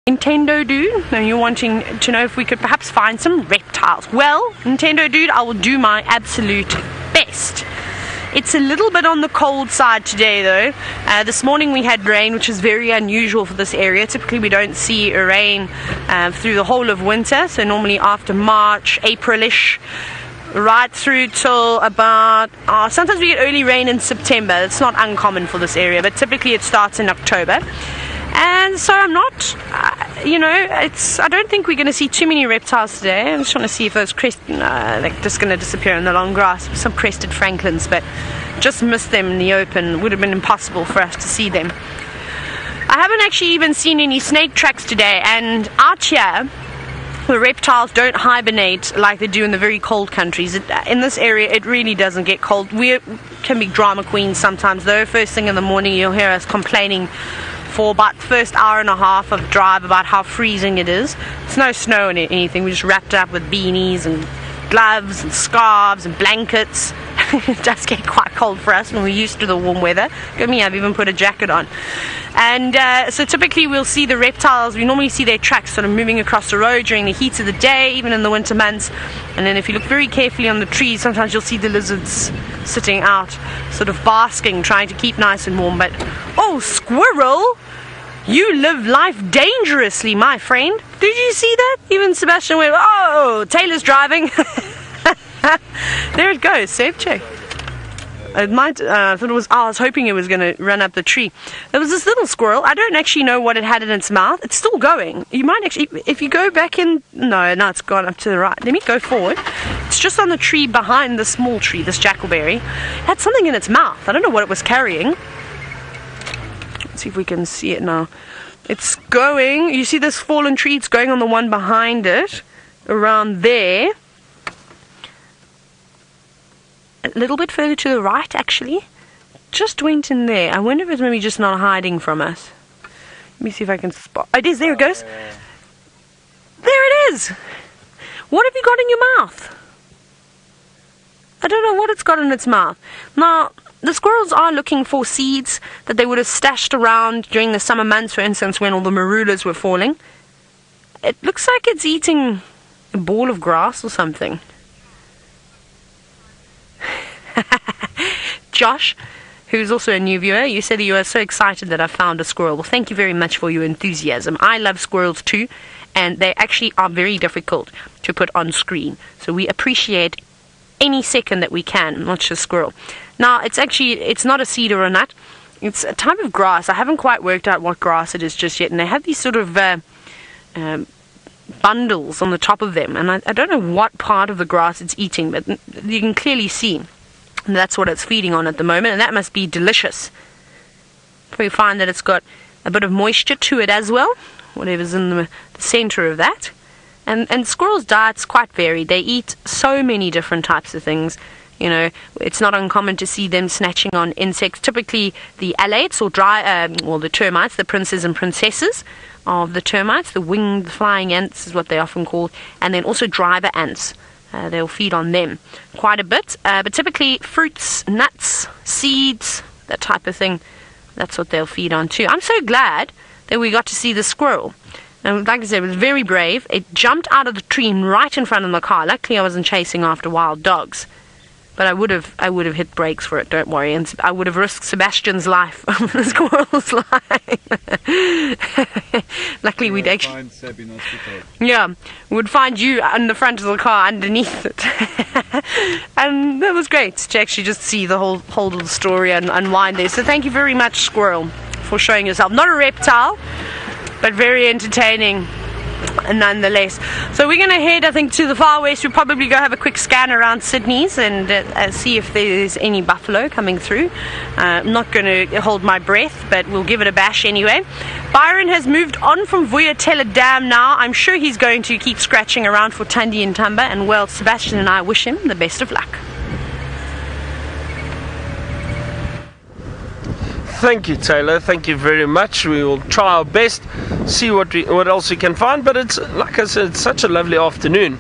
Nintendo dude, and you're wanting to know if we could perhaps find some reptiles. Well, Nintendo dude, I will do my absolute best. It's a little bit on the cold side today though. This morning we had rain, which is very unusual for this area. Typically we don't see rain through the whole of winter, so normally after March, April-ish, right through till about sometimes we get early rain in September. It's not uncommon for this area, but typically it starts in October. And so I'm not, I don't think we're going to see too many reptiles today. I just want to see if those they're just going to disappear in the long grass. Some crested francolins, but just missed them in the open. Would have been impossible for us to see them. I haven't actually even seen any snake tracks today, and out here the reptiles don't hibernate like they do in the very cold countries. In this area it really doesn't get cold. We can be drama queens sometimes though. First thing in the morning you'll hear us complaining for about the first hour and a half of drive about how freezing it is. It's no snow or anything. We just wrapped it up with beanies and gloves and scarves and blankets. It does get quite cold for us when we're used to the warm weather. Look at me, I've even put a jacket on. And so typically we'll see the reptiles. We normally see their tracks sort of moving across the road during the heat of the day, even in the winter months. And then if you look very carefully on the trees, sometimes you'll see the lizards sitting out, sort of basking, trying to keep nice and warm. But oh, squirrel! You live life dangerously, my friend. Did you see that? Even Sebastian went, oh, Taylor's driving. There it goes, safe check. It might, I thought it was, I was hoping it was going to run up the tree. There was this little squirrel. I don't actually know what it had in its mouth. It's still going. You might actually, if you go back in, no, it's gone up to the right. Let me go forward. It's just on the tree behind the small tree, this jackalberry. It had something in its mouth. I don't know what it was carrying. Let's see if we can see it now. It's going, you see this fallen tree? It's going on the one behind it, around there. A little bit further to the right, actually. Just went in there. I wonder if it's maybe just not hiding from us. Let me see if I can spot. Oh, it is. There it goes. There it is. What have you got in your mouth? I don't know what it's got in its mouth. Now, the squirrels are looking for seeds that they would have stashed around during the summer months, for instance, when all the marulas were falling. It looks like it's eating a ball of grass or something. Josh, who's also a new viewer, you said that you are so excited that I found a squirrel. Well, thank you very much for your enthusiasm. I love squirrels too, and they actually are very difficult to put on screen. So we appreciate any second that we can watch a squirrel. Now, it's not a cedar or a nut. It's a type of grass. I haven't quite worked out what grass it is just yet, and they have these sort of bundles on the top of them, and I don't know what part of the grass it's eating, but you can clearly see that's what it's feeding on at the moment, and that must be delicious. We find that it's got a bit of moisture to it as well, whatever's in the center of that. And squirrels' diet's quite varied. They eat so many different types of things. You know, it's not uncommon to see them snatching on insects. Typically the owlets or the termites, the princes and princesses of the termites, the winged flying ants is what they're often called, and then also driver ants. They'll feed on them quite a bit, but typically fruits, nuts, seeds, that type of thing, that's what they'll feed on too. I'm so glad that we got to see the squirrel. And like I said, it was very brave. It jumped out of the tree right in front of the car. Luckily I wasn't chasing after wild dogs, but I would have hit brakes for it, don't worry, and I would have risked Sebastian's life over the squirrel's life. Luckily we'd actually find Sabi, yeah, we'd find you on the front of the car underneath it. And that was great to actually just see the whole of the story and unwind there. So thank you very much, squirrel, for showing yourself. Not a reptile, but very entertaining nonetheless. So we're going to head, I think, to the far west. We'll probably go have a quick scan around Sydney's and see if there's any buffalo coming through. I'm not going to hold my breath, but we'll give it a bash anyway. Byron has moved on from Vuyatela Dam now. I'm sure he's going to keep scratching around for Tundi and Tumba, and well, Sebastian and I wish him the best of luck. Thank you, Taylor. Thank you very much. We will try our best, see what else we can find. But it's, like I said, it's such a lovely afternoon.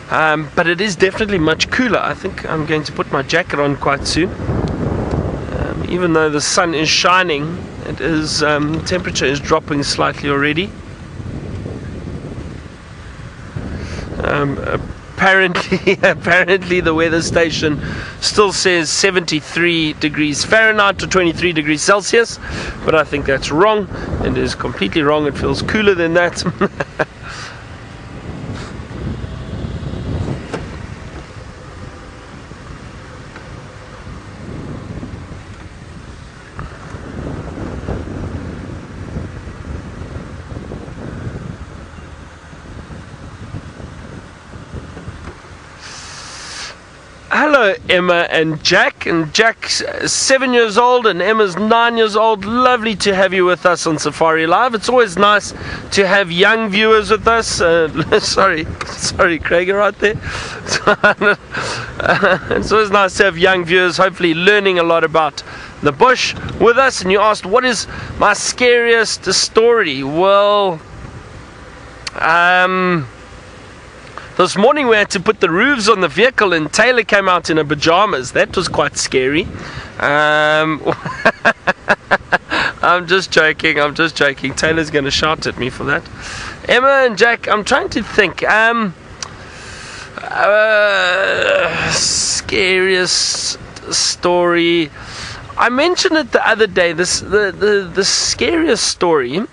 But it is definitely much cooler. I think I'm going to put my jacket on quite soon. Even though the sun is shining, it is temperature is dropping slightly already. Apparently the weather station still says 73 degrees Fahrenheit to 23 degrees Celsius, but I think that's wrong. It is completely wrong. It feels cooler than that. Hello Emma and Jack. And Jack's 7 years old and Emma's 9 years old. Lovely to have you with us on Safari Live. It's always nice to have young viewers with us. Sorry Kruger right there. It's always nice to have young viewers, hopefully learning a lot about the bush with us. And you asked, what is my scariest story? Well, this morning we had to put the roofs on the vehicle and Taylor came out in her pajamas. That was quite scary. I'm just joking. Taylor's going to shout at me for that. Emma and Jack, I'm trying to think. Scariest story. I mentioned it the other day. The scariest story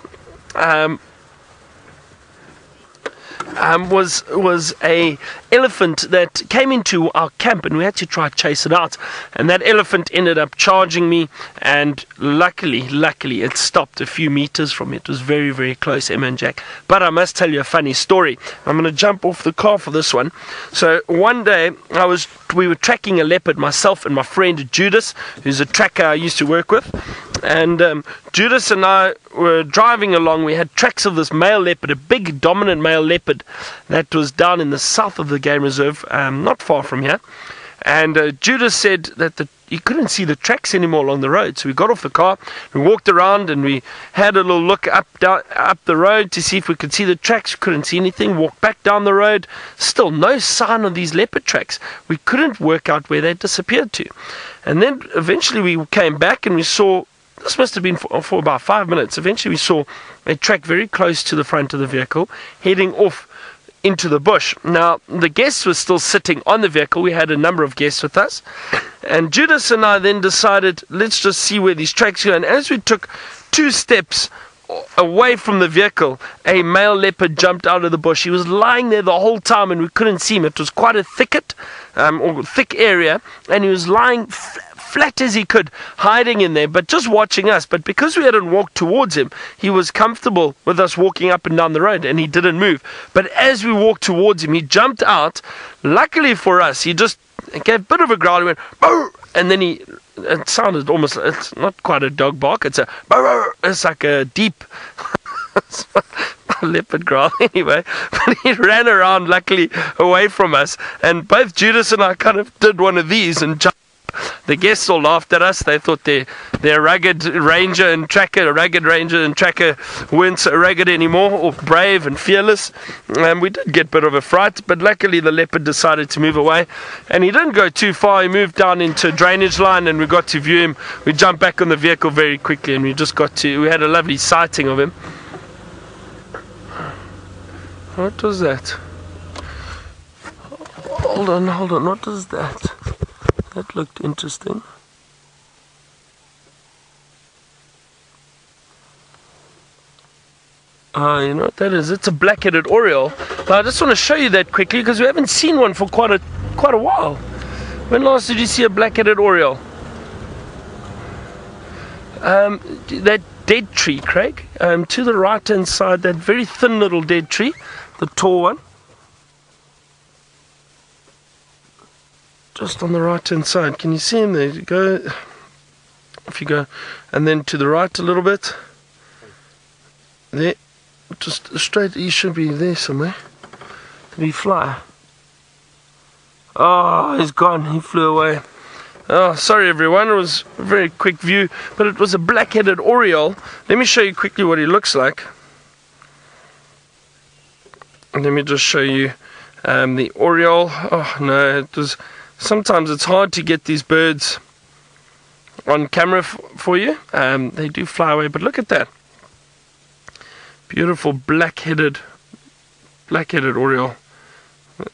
was a elephant that came into our camp and we had to try to chase it out, and that elephant ended up charging me, and luckily it stopped a few meters from me. It was very, very close, Emma and Jack. But I must tell you a funny story. I'm going to jump off the car for this one. So one day we were tracking a leopard, myself and my friend Judas, who's a tracker I used to work with. And Judas and I were driving along. We had tracks of this male leopard, a big dominant male leopard that was down in the south of the game reserve, not far from here. And Judas said that he couldn't see the tracks anymore along the road. So we got off the car, we walked around and we had a little look up the road to see if we could see the tracks. Couldn't see anything. Walked back down the road. Still no sign of these leopard tracks. We couldn't work out where they disappeared to. And then eventually we came back and we saw, this must have been for about 5 minutes. Eventually we saw a track very close to the front of the vehicle heading off into the bush. Now the guests were still sitting on the vehicle. We had a number of guests with us, and Judas and I then decided, let's just see where these tracks go. And as we took 2 steps away from the vehicle, a male leopard jumped out of the bush. He was lying there the whole time and we couldn't see him. It was quite a thicket or thick area, and he was lying flat as he could, hiding in there, but just watching us. But because we hadn't walked towards him, he was comfortable with us walking up and down the road, and he didn't move. But as we walked towards him, he jumped out. Luckily for us, he just gave a bit of a growl. He went, "Bow!" And then it sounded almost, it's not quite a dog bark, it's a bow. It's like a deep leopard growl anyway. But he ran around, luckily, away from us, and both Judas and I kind of did one of these and jumped. The guests all laughed at us. They thought their rugged ranger and tracker weren't so rugged anymore, or brave and fearless. And we did get a bit of a fright, but luckily the leopard decided to move away, and he didn't go too far. He moved down into a drainage line and we got to view him. We jumped back on the vehicle very quickly and we had a lovely sighting of him. What was that? Hold on, what is that? That looked interesting. You know what that is? It's a black-headed oriole. Now, I just want to show you that quickly because we haven't seen one for quite a while. When last did you see a black-headed oriole? That dead tree, Craig. To the right-hand side, that very thin little dead tree, the tall one. Just on the right hand side, can you see him there? If you go, and then to the right a little bit, there, just straight, he should be there somewhere. Did he fly? Oh, he's gone, he flew away. Oh, sorry everyone, it was a very quick view, but it was a black-headed oriole. Let me show you quickly what he looks like. Let me just show you the oriole. Oh no, it was... Sometimes it's hard to get these birds on camera for you. They do fly away, but look at that. Beautiful black-headed oriole.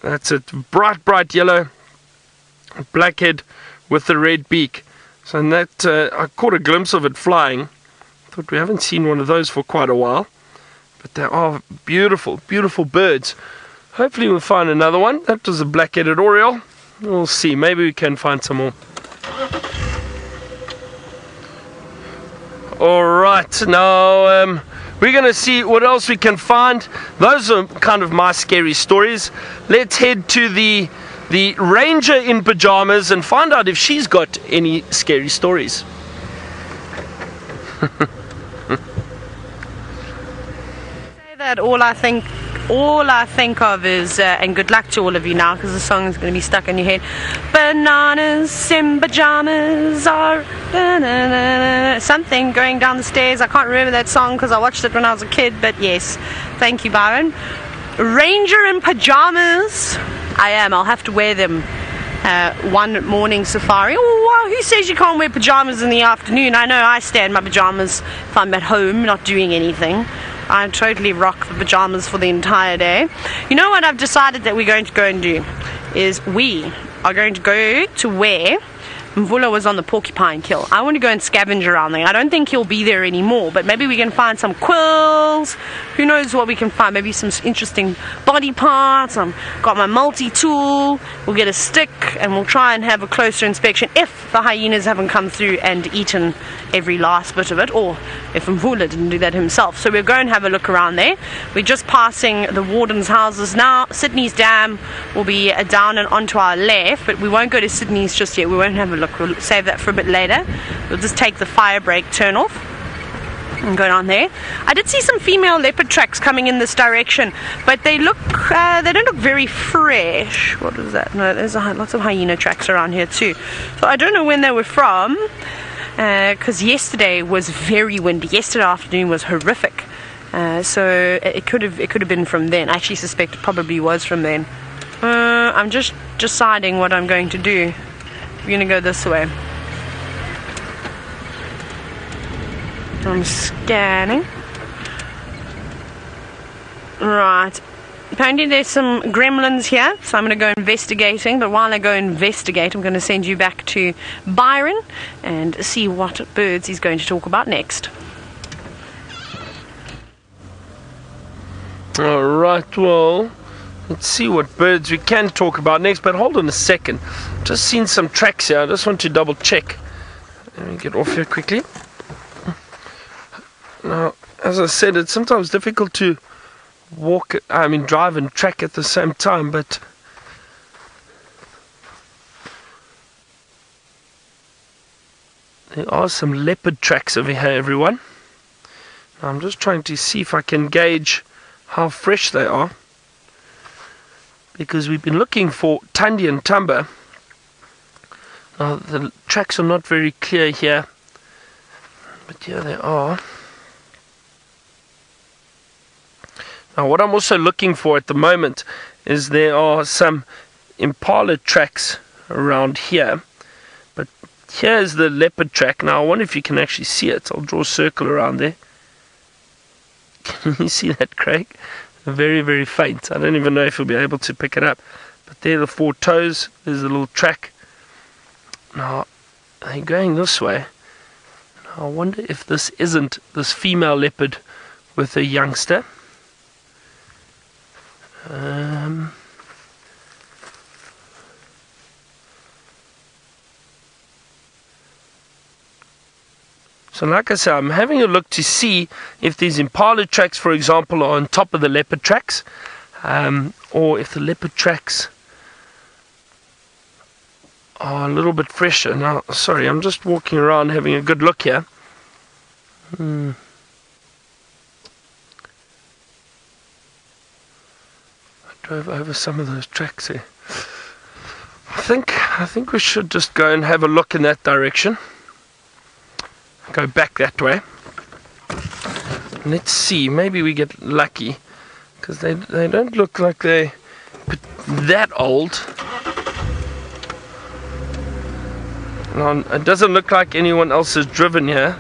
That's it. Bright yellow blackhead with the red beak. So in that, I caught a glimpse of it flying. Thought we haven't seen one of those for quite a while. But they are beautiful, beautiful birds. Hopefully we'll find another one. That was a black-headed oriole. We'll see. Maybe we can find some more. Alright, now we're going to see what else we can find. Those are kind of my scary stories. Let's head to the ranger in pajamas and find out if she's got any scary stories. Say that all I think of is and good luck to all of you now, because the song is going to be stuck in your head. Bananas in pajamas are something going down the stairs. I can't remember that song because I watched it when I was a kid, but yes, thank you, Byron. Ranger in pajamas. I am. I'll have to wear them one morning safari. Oh, who says you can't wear pajamas in the afternoon? I know I stay in my pajamas if I'm at home not doing anything. I totally rock the pajamas for the entire day. You know what I've decided that we're going to go and do is we are going to go to where Mvula was on the Porcupine kill. I want to go and scavenge around there. I don't think he'll be there anymore, but maybe we can find some quills. Who knows what we can find? Maybe some interesting body parts. I've got my multi-tool. We'll get a stick and we'll try and have a closer inspection if the hyenas haven't come through and eaten every last bit of it, or if Mvula didn't do that himself. So we'll go and have a look around there. We're just passing the warden's houses now. Sydney's dam will be down and onto our left, but we won't go to Sydney's just yet. We won't have a look. We'll save that for a bit later. We'll just take the fire break turn off and go down there. I did see some female leopard tracks coming in this direction, but they look they don't look very fresh. What is that? No, there's lots of hyena tracks around here too. So I don't know when they were from, because yesterday was very windy. Yesterday afternoon was horrific, so it could have been from then. I actually suspect it probably was from then. I'm just deciding what I'm going to do. We're going to go this way. I'm scanning. Right. Apparently there's some gremlins here, so I'm going to go investigating. But while I go investigate, I'm going to send you back to Byron and see what birds he's going to talk about next. Alright, well, let's see what birds we can talk about next, but hold on a second. Just seen some tracks here. I just want to double check. Let me get off here quickly. Now, as I said, it's sometimes difficult to drive and track at the same time, but there are some leopard tracks over here, everyone. Now, I'm just trying to see if I can gauge how fresh they are, because we've been looking for Tandy and Tumba. Now the tracks are not very clear here, but here they are. Now what I'm also looking for at the moment is there are some impala tracks around here, but here is the leopard track. Now I wonder if you can actually see it. I'll draw a circle around there. Can you see that, Craig? Very, very faint. I don't even know if you'll be able to pick it up. But there are the four toes. There's a little track. Now, they're going this way. Now, I wonder if this isn't this female leopard with a youngster. So like I said, I'm having a look to see if these impala tracks, for example, are on top of the leopard tracks, or if the leopard tracks are a little bit fresher. Now, sorry, I'm just walking around having a good look here. I drove over some of those tracks here. I think we should just go and have a look in that direction. Go back that way. Let's see, maybe we get lucky, because they don't look like they're that old. No, it doesn't look like anyone else has driven here.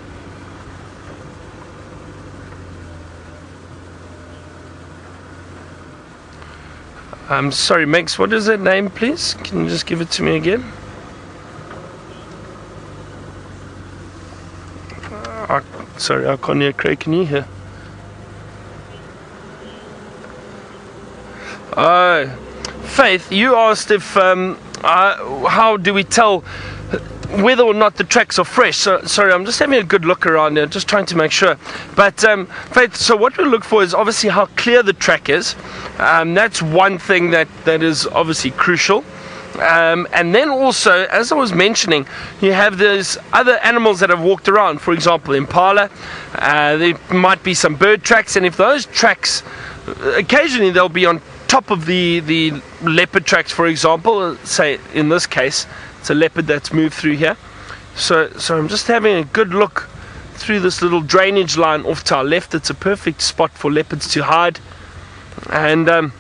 I'm sorry, Megs, what is that name, please? Can you just give it to me again? Sorry, I can't hear. Craig, can you hear? Oh, Faith, you asked if how do we tell whether or not the tracks are fresh. So, sorry, I'm just having a good look around here, just trying to make sure. But Faith, so what we look for is obviously how clear the track is. That's one thing that is obviously crucial. And then also, as I was mentioning, you have those other animals that have walked around. For example, impala. There might be some bird tracks, and if those tracks, occasionally they'll be on top of the leopard tracks, for example. Say in this case, it's a leopard that's moved through here. So I'm just having a good look through this little drainage line off to our left. It's a perfect spot for leopards to hide. And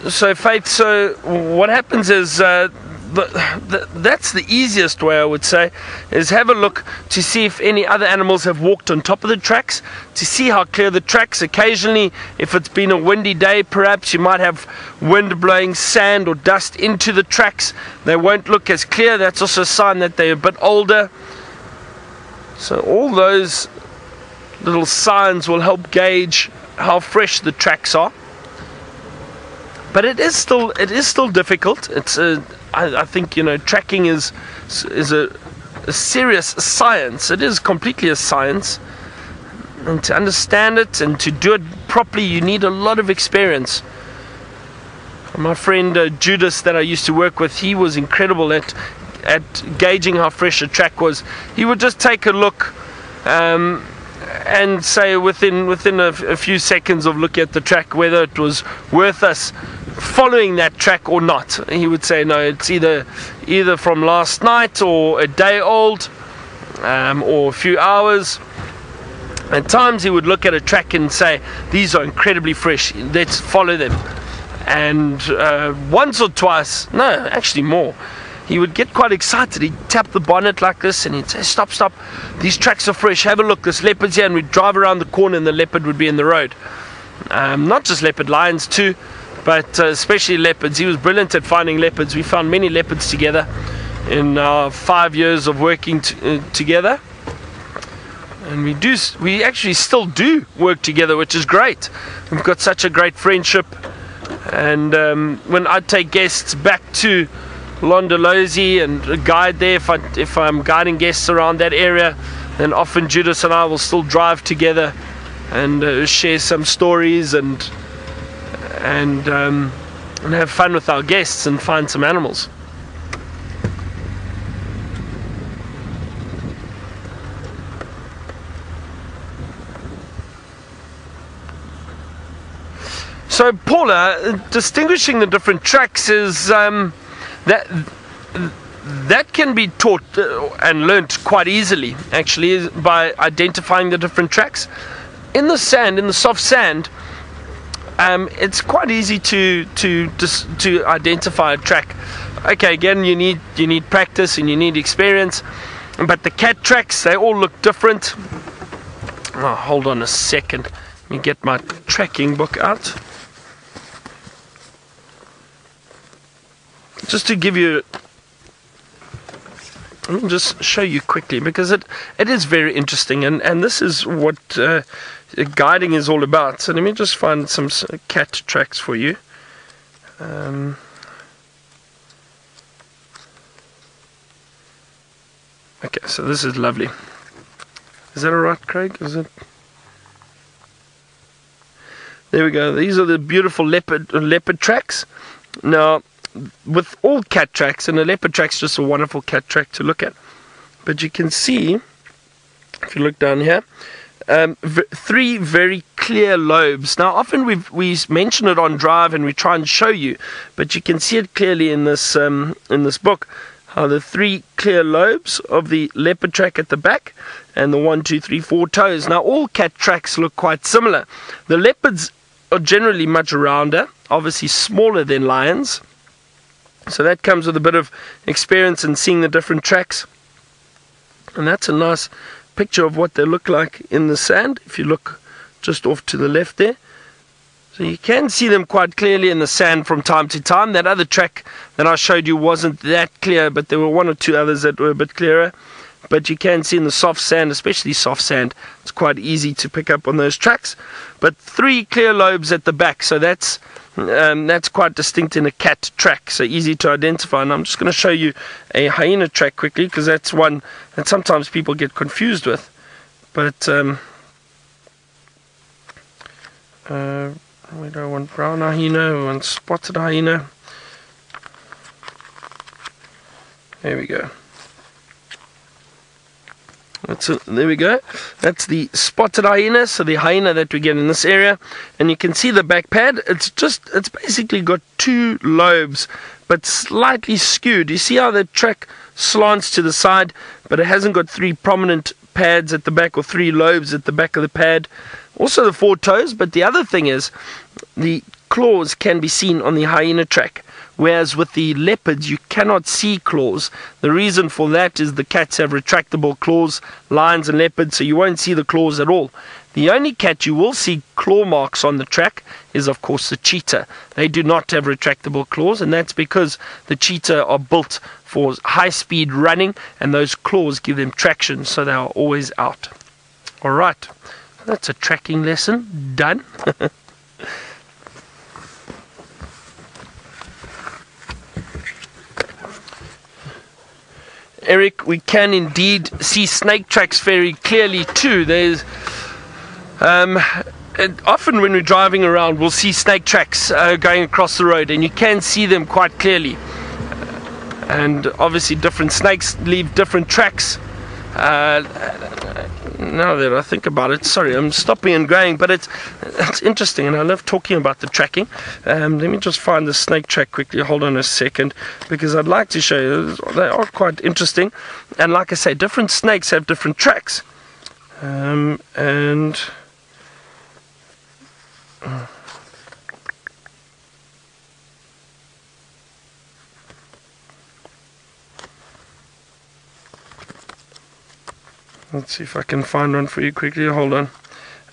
so Faith, so what happens is that's the easiest way, I would say, is have a look to see if any other animals have walked on top of the tracks, to see how clear the tracks. Occasionally, if it's been a windy day, perhaps you might have wind blowing sand or dust into the tracks. They won't look as clear. That's also a sign that they're a bit older. So all those little signs will help gauge how fresh the tracks are. But it is still difficult. It's I think, you know, tracking is a serious science. It is completely a science, and to understand it and to do it properly, you need a lot of experience. My friend Judas, that I used to work with, he was incredible at gauging how fresh a track was. He would just take a look and say within a few seconds of looking at the track whether it was worth us following that track or not. He would say, no, it's either from last night or a day old, or a few hours. At times he would look at a track and say, these are incredibly fresh, let's follow them. And once or twice, no, actually more, he would get quite excited. He'd tap the bonnet like this and he'd say, stop, these tracks are fresh, have a look, this leopard's here. And we'd drive around the corner and the leopard would be in the road. Not just leopard, lions too, but especially leopards. He was brilliant at finding leopards. We found many leopards together in our 5 years of working together, and we actually still do work together, which is great. We've got such a great friendship. And when I take guests back to Londolozi and guide there, if I'm guiding guests around that area, then often Judas and I will still drive together and share some stories and have fun with our guests and find some animals. So Paula, distinguishing the different tracks is that can be taught and learnt quite easily, actually, by identifying the different tracks. In the sand, in the soft sand, it's quite easy to identify a track. Okay, again, you need practice and you need experience, but the cat tracks, they all look different. Oh, hold on a second, let me get my tracking book out. Just to give you, let me just show you quickly, because it is very interesting, and this is what guiding is all about. So let me just find some cat tracks for you. Okay, so this is lovely. Is that alright, Craig? Is it? There we go. These are the beautiful leopard tracks. Now, with all cat tracks, and a leopard track's just a wonderful cat track to look at. But you can see, if you look down here, three very clear lobes. Now, often we mention it on drive and we try and show you, but you can see it clearly in this book, how the three clear lobes of the leopard track at the back and the 1, 2, 3, 4 toes. Now, all cat tracks look quite similar. The leopards are generally much rounder, obviously smaller than lions. So that comes with a bit of experience in seeing the different tracks. And that's a nice picture of what they look like in the sand. If you look just off to the left there, So you can see them quite clearly in the sand from time to time. That other track that I showed you wasn't that clear, but there were one or two others that were a bit clearer. But you can see in the soft sand, especially soft sand, it's quite easy to pick up on those tracks. But 3 clear lobes at the back, so that's quite distinct in a cat track, so easy to identify. And I'm just going to show you a hyena track quickly, because that's one that sometimes people get confused with. But we don't want brown hyena, we want spotted hyena. There we go. There we go. That's the spotted hyena, so the hyena that we get in this area. And you can see the back pad. It's basically got 2 lobes, but slightly skewed. You see how the track slants to the side, but it hasn't got 3 prominent pads at the back, or 3 lobes at the back of the pad. Also the 4 toes, but the other thing is the claws can be seen on the hyena track. Whereas with the leopards, you cannot see claws. The reason for that is the cats have retractable claws, lions and leopards, so you won't see the claws at all. The only cat you will see claw marks on the track is, of course, the cheetah. They do not have retractable claws, and that's because the cheetah are built for high-speed running, and those claws give them traction, so they are always out. All right, that's a tracking lesson done. Eric, we can indeed see snake tracks very clearly too. There's often when we're driving around, we'll see snake tracks going across the road, and you can see them quite clearly. And obviously different snakes leave different tracks. Now that I think about it, sorry, I'm stopping and going, but it's interesting, and I love talking about the tracking. Let me just find the snake track quickly. Hold on a second, because I'd like to show you. They are quite interesting, and like I say, different snakes have different tracks. Let's see if I can find one for you quickly. Hold on.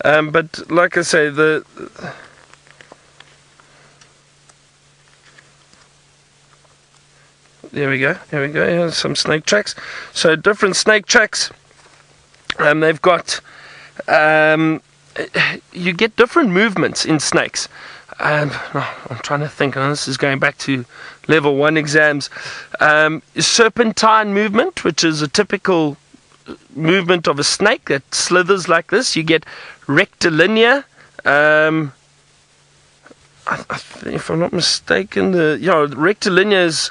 But like I say, there we go. There we go. Here's some snake tracks. So different snake tracks. They've got. You get different movements in snakes. I'm trying to think. This is going back to level 1 exams. Serpentine movement, which is a typical movement of a snake that slithers like this. You get rectilinear. If I'm not mistaken, rectilinear is.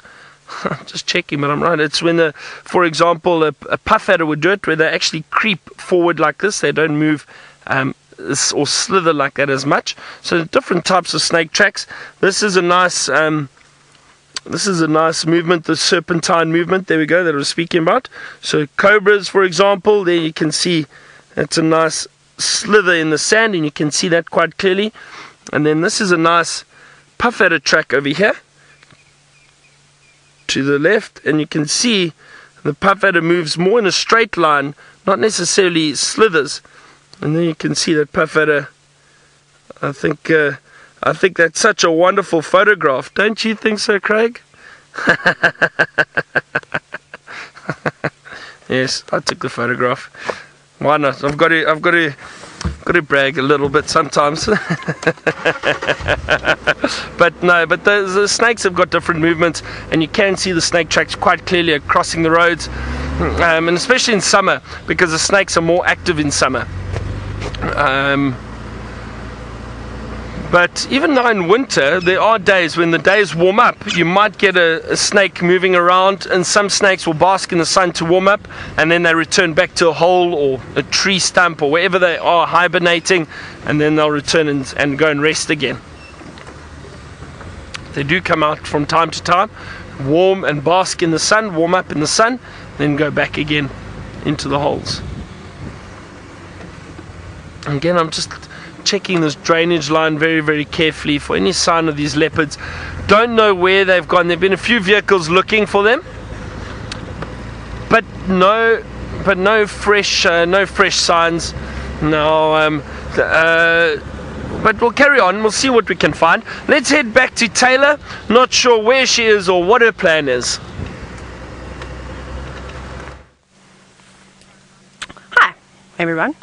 Just checking, but I'm right. It's when, for example, a puff adder would do it, where they actually creep forward like this. They don't move or slither like that as much. So different types of snake tracks. This is a nice. This is a nice movement, the serpentine movement, there we go, that I was speaking about. So cobras, for example, there you can see that's a nice slither in the sand, and you can see that quite clearly. And then this is a nice puff adder track over here to the left, and you can see the puff adder moves more in a straight line, not necessarily slithers. And then you can see that puff adder. I think that's such a wonderful photograph. Don't you think so, Craig? Yes, I took the photograph. Why not? I've got to brag a little bit sometimes. But no, but the snakes have got different movements, and you can see the snake tracks quite clearly crossing the roads, and especially in summer, because the snakes are more active in summer. But even now in winter, there are days when the days warm up. You might get a snake moving around, and some snakes will bask in the sun to warm up, and then they return back to a hole or a tree stump or wherever they are hibernating, and then they'll return and go and rest again. They do come out from time to time, warm and bask in the sun, warm up in the sun, then go back again into the holes. Again, I'm just checking this drainage line very, very carefully for any sign of these leopards. Don't know where they've gone. There've been a few vehicles looking for them, but no fresh signs. No, But we'll carry on. We'll see what we can find. Let's head back to Taylor. Not sure where she is or what her plan is. Hi, everyone.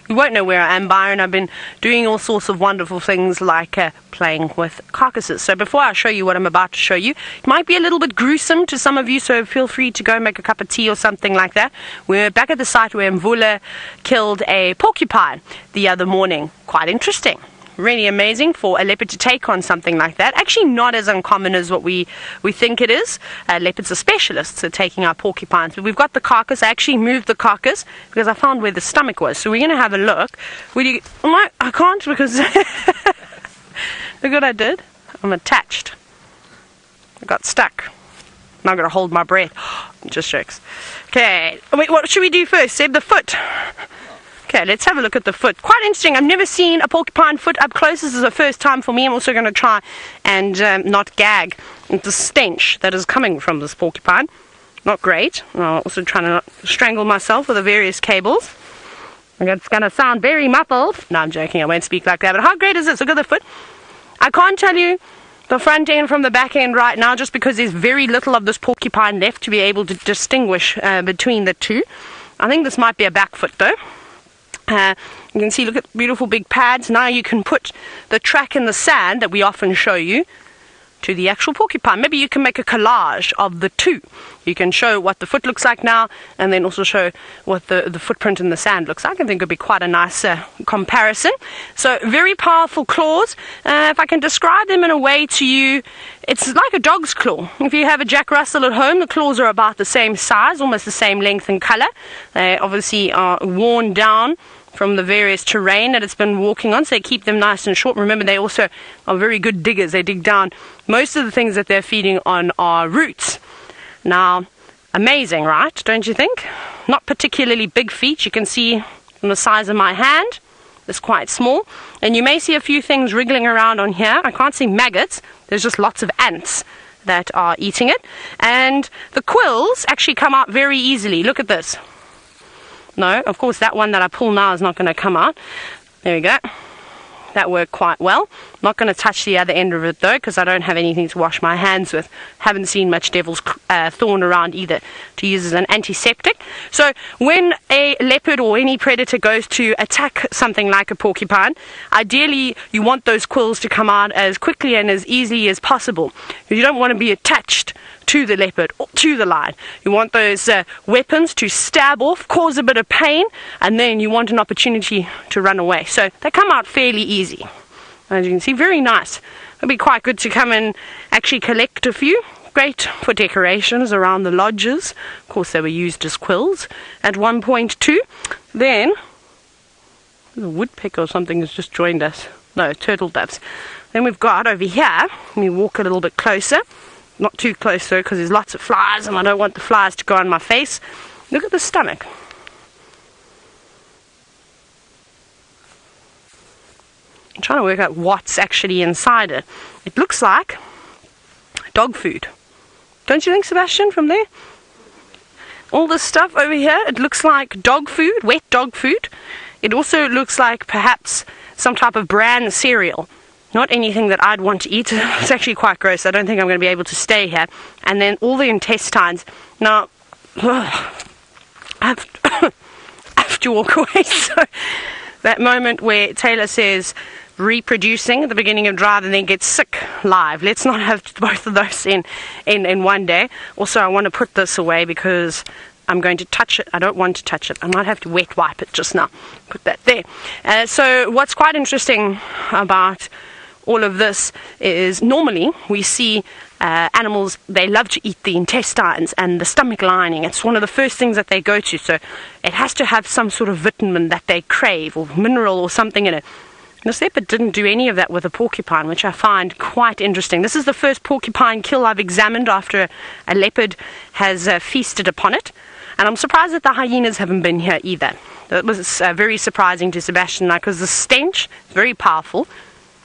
You won't know where I am, Byron. I've been doing all sorts of wonderful things like playing with carcasses. So before I show you what I'm about to show you, it might be a little bit gruesome to some of you, so feel free to go make a cup of tea or something like that. We're back at the site where Mvula killed a porcupine the other morning. Quite interesting. Really amazing for a leopard to take on something like that. Actually not as uncommon as what we think it is. Leopards are specialists at taking our porcupines. But we've got the carcass. I actually moved the carcass because I found where the stomach was. So we're going to have a look. No, I can't because... Look what I did. I'm attached. I got stuck. Now I've got to hold my breath. Just jokes. Okay. Wait, what should we do first? Save the foot. Okay, let's have a look at the foot. Quite interesting. I've never seen a porcupine foot up close. This is the first time for me. I'm also going to try and not gag at the stench that is coming from this porcupine. Not great. I'm also trying to not strangle myself with the various cables. It's going to sound very muffled. No, I'm joking. I won't speak like that. But how great is this? Look at the foot. I can't tell you the front end from the back end right now just because there's very little of this porcupine left to be able to distinguish between the two. I think this might be a back foot though. You can see, look at beautiful big pads. Now you can put the track in the sand that we often show you to the actual porcupine. Maybe you can make a collage of the two. You can show what the foot looks like now and then also show what the footprint in the sand looks like. I think it would be quite a nice comparison. So very powerful claws. If I can describe them in a way to you, it's like a dog's claw. If you have a Jack Russell at home, the claws are about the same size, almost the same length and color. They obviously are worn down from the various terrain that it's been walking on, so they keep them nice and short. Remember, they also are very good diggers. They dig down. Most of the things that they're feeding on are roots. Now, amazing, right? Don't you think? Not particularly big feet. You can see from the size of my hand, it's quite small. And you may see a few things wriggling around on here. I can't see maggots. There's just lots of ants that are eating it. And the quills actually come out very easily. Look at this. No, of course that one that I pull now is not going to come out. There we go. That worked quite well. Not going to touch the other end of it though, because I don't have anything to wash my hands with. Haven't seen much devil's thorn around either to use as an antiseptic. So when a leopard or any predator goes to attack something like a porcupine, ideally you want those quills to come out as quickly and as easily as possible. You don't want to be attached to the leopard or to the lion. You want those weapons to stab off, cause a bit of pain, and then you want an opportunity to run away. So they come out fairly easy. As you can see, very nice. It'll be quite good to come and actually collect a few. Great for decorations around the lodges. Of course, they were used as quills at one point too. Then, a woodpecker or something has just joined us. No, turtle doves. Then we've got over here, let me walk a little bit closer. Not too close though, because there's lots of flies and I don't want the flies to go on my face. Look at the stomach. I'm trying to work out what's actually inside it. It looks like dog food. Don't you think, Sebastian, from there? All this stuff over here, it looks like dog food, wet dog food. It also looks like perhaps some type of bran cereal. Not anything that I'd want to eat. It's actually quite gross. I don't think I'm going to be able to stay here. And then all the intestines. Now, I have to walk away. So that moment where Taylor says reproducing at the beginning of drive and then gets sick live. Let's not have both of those in one day. Also, I want to put this away because I'm going to touch it. I don't want to touch it. I might have to wet wipe it just now. Put that there. So what's quite interesting about all of this is normally we see animals, they love to eat the intestines and the stomach lining. It's one of the first things that they go to. So it has to have some sort of vitamin that they crave or mineral or something in it. This leopard didn't do any of that with a porcupine, which I find quite interesting. This is the first porcupine kill I've examined after a leopard has feasted upon it. And I'm surprised that the hyenas haven't been here either. That was very surprising to Sebastian and I, because the stench is very powerful.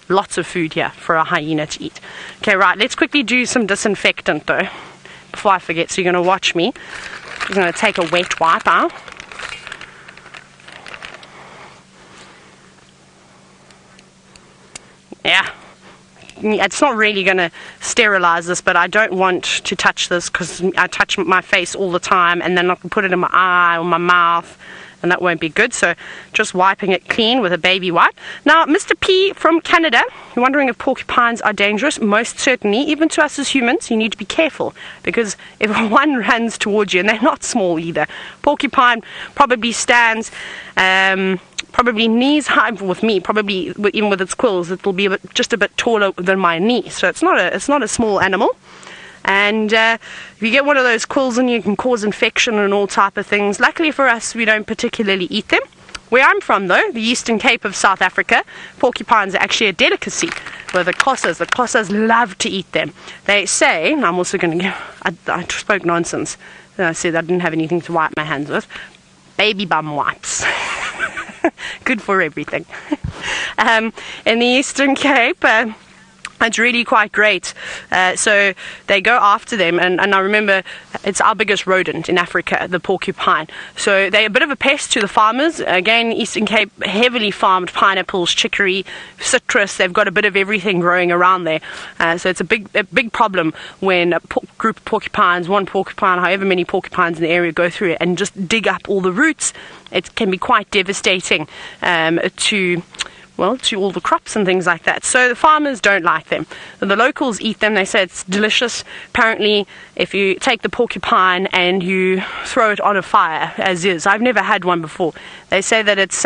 Lots of food here for a hyena to eat. Okay, right, let's quickly do some disinfectant though, before I forget. So you're going to watch me. I'm going to take a wet wipe out. Yeah. It's not really going to sterilize this, but I don't want to touch this because I touch my face all the time, and then I can put it in my eye or my mouth, and that won't be good. So just wiping it clean with a baby wipe. Now, Mr. P from Canada, you're wondering if porcupines are dangerous. Most certainly, even to us as humans, you need to be careful, because if one runs towards you, and they're not small either, porcupine probably stands probably knees high with me, probably even with its quills, it'll be just a bit taller than my knee. So it's not a small animal. And if you get one of those quills in you, it can cause infection and all type of things. Luckily for us, we don't particularly eat them. Where I'm from, though, the Eastern Cape of South Africa, porcupines are actually a delicacy. Where the Xhosas love to eat them. They say, and I'm also going to give, I spoke nonsense. I said I didn't have anything to wipe my hands with. Baby bum wipes. Good for everything. In the Eastern Cape, it's really quite great. So they go after them, and I remember it's our biggest rodent in Africa, the porcupine. So they're a bit of a pest to the farmers. Again, Eastern Cape, heavily farmed pineapples, chicory, citrus. They've got a bit of everything growing around there. So it's a big problem when a group of porcupines, one porcupine, however many porcupines in the area go through it and just dig up all the roots. It can be quite devastating to all the crops and things like that. So the farmers don't like them. The locals eat them. They say it's delicious. Apparently, if you take the porcupine and you throw it on a fire, as is, I've never had one before. They say that it's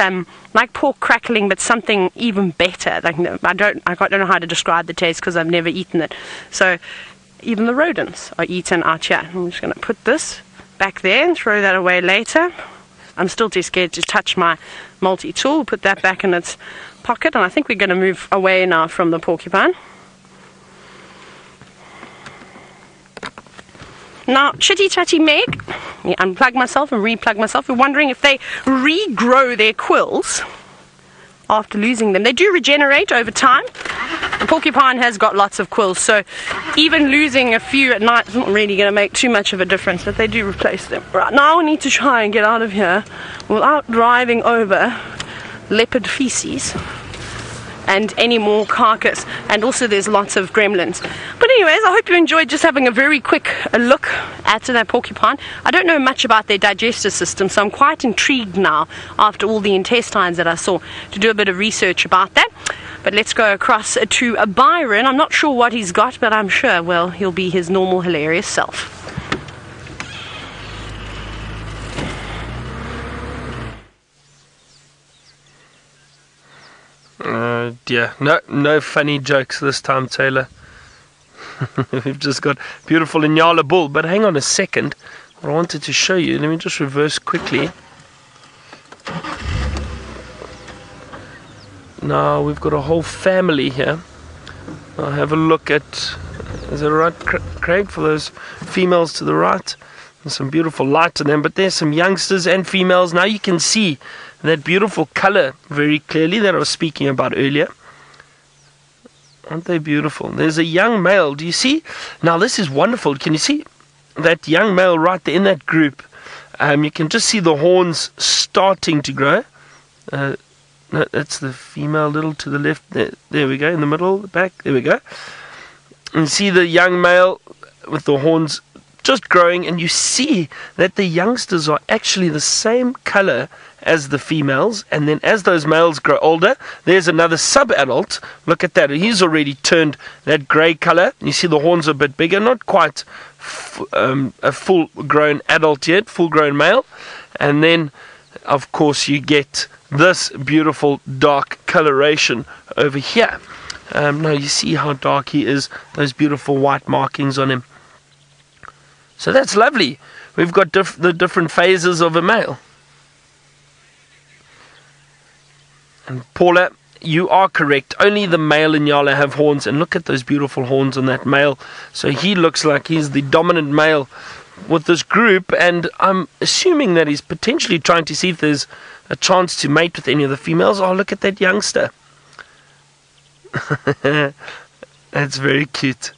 like pork crackling, but something even better. Like, I don't know how to describe the taste because I've never eaten it. So even the rodents are eaten out here. I'm just going to put this back there and throw that away later. I'm still too scared to touch my multi-tool. Put that back in its pocket, and I think we're going to move away now from the porcupine. Now, Chitty Chatty Meg, unplug myself and replug myself. We're wondering if they regrow their quills after losing them. They do regenerate over time. The porcupine has got lots of quills, so even losing a few at night is not really going to make too much of a difference, but they do replace them. Right, now we need to try and get out of here without driving over leopard feces and any more carcass, and also there's lots of gremlins. But anyways, I hope you enjoyed just having a very quick look at that porcupine. I don't know much about their digestive system, so I'm quite intrigued now after all the intestines that I saw to do a bit of research about that. But let's go across to Byron. I'm not sure what he's got, but I'm sure, well, he'll be his normal hilarious self. Dear, no funny jokes this time, Taylor. We've just got beautiful Nyala bull. But hang on a second, what I wanted to show you, let me just reverse quickly. Now we've got a whole family here. I'll have a look at, is it right, Craig, for those females to the right? There's some beautiful light to them, but there's some youngsters and females. Now you can see that beautiful color very clearly that I was speaking about earlier. Aren't they beautiful? There's a young male. Do you see? Now this is wonderful. Can you see that young male right there in that group? You can just see the horns starting to grow. No, that's the female, little to the left. There we go, in the middle, the back. There we go. And see the young male with the horns just growing, and you see that the youngsters are actually the same color as the females, and then as those males grow older, there's another sub-adult. Look at that, he's already turned that grey color. You see the horns are a bit bigger, not quite a full-grown adult yet, full-grown male. And then, of course, you get this beautiful dark coloration over here. Now you see how dark he is, those beautiful white markings on him. So that's lovely. We've got the different phases of a male. And Paula, you are correct. Only the male in Nyala have horns. And look at those beautiful horns on that male. So he looks like he's the dominant male with this group. And I'm assuming that he's potentially trying to see if there's a chance to mate with any of the females. Oh, look at that youngster. That's very cute.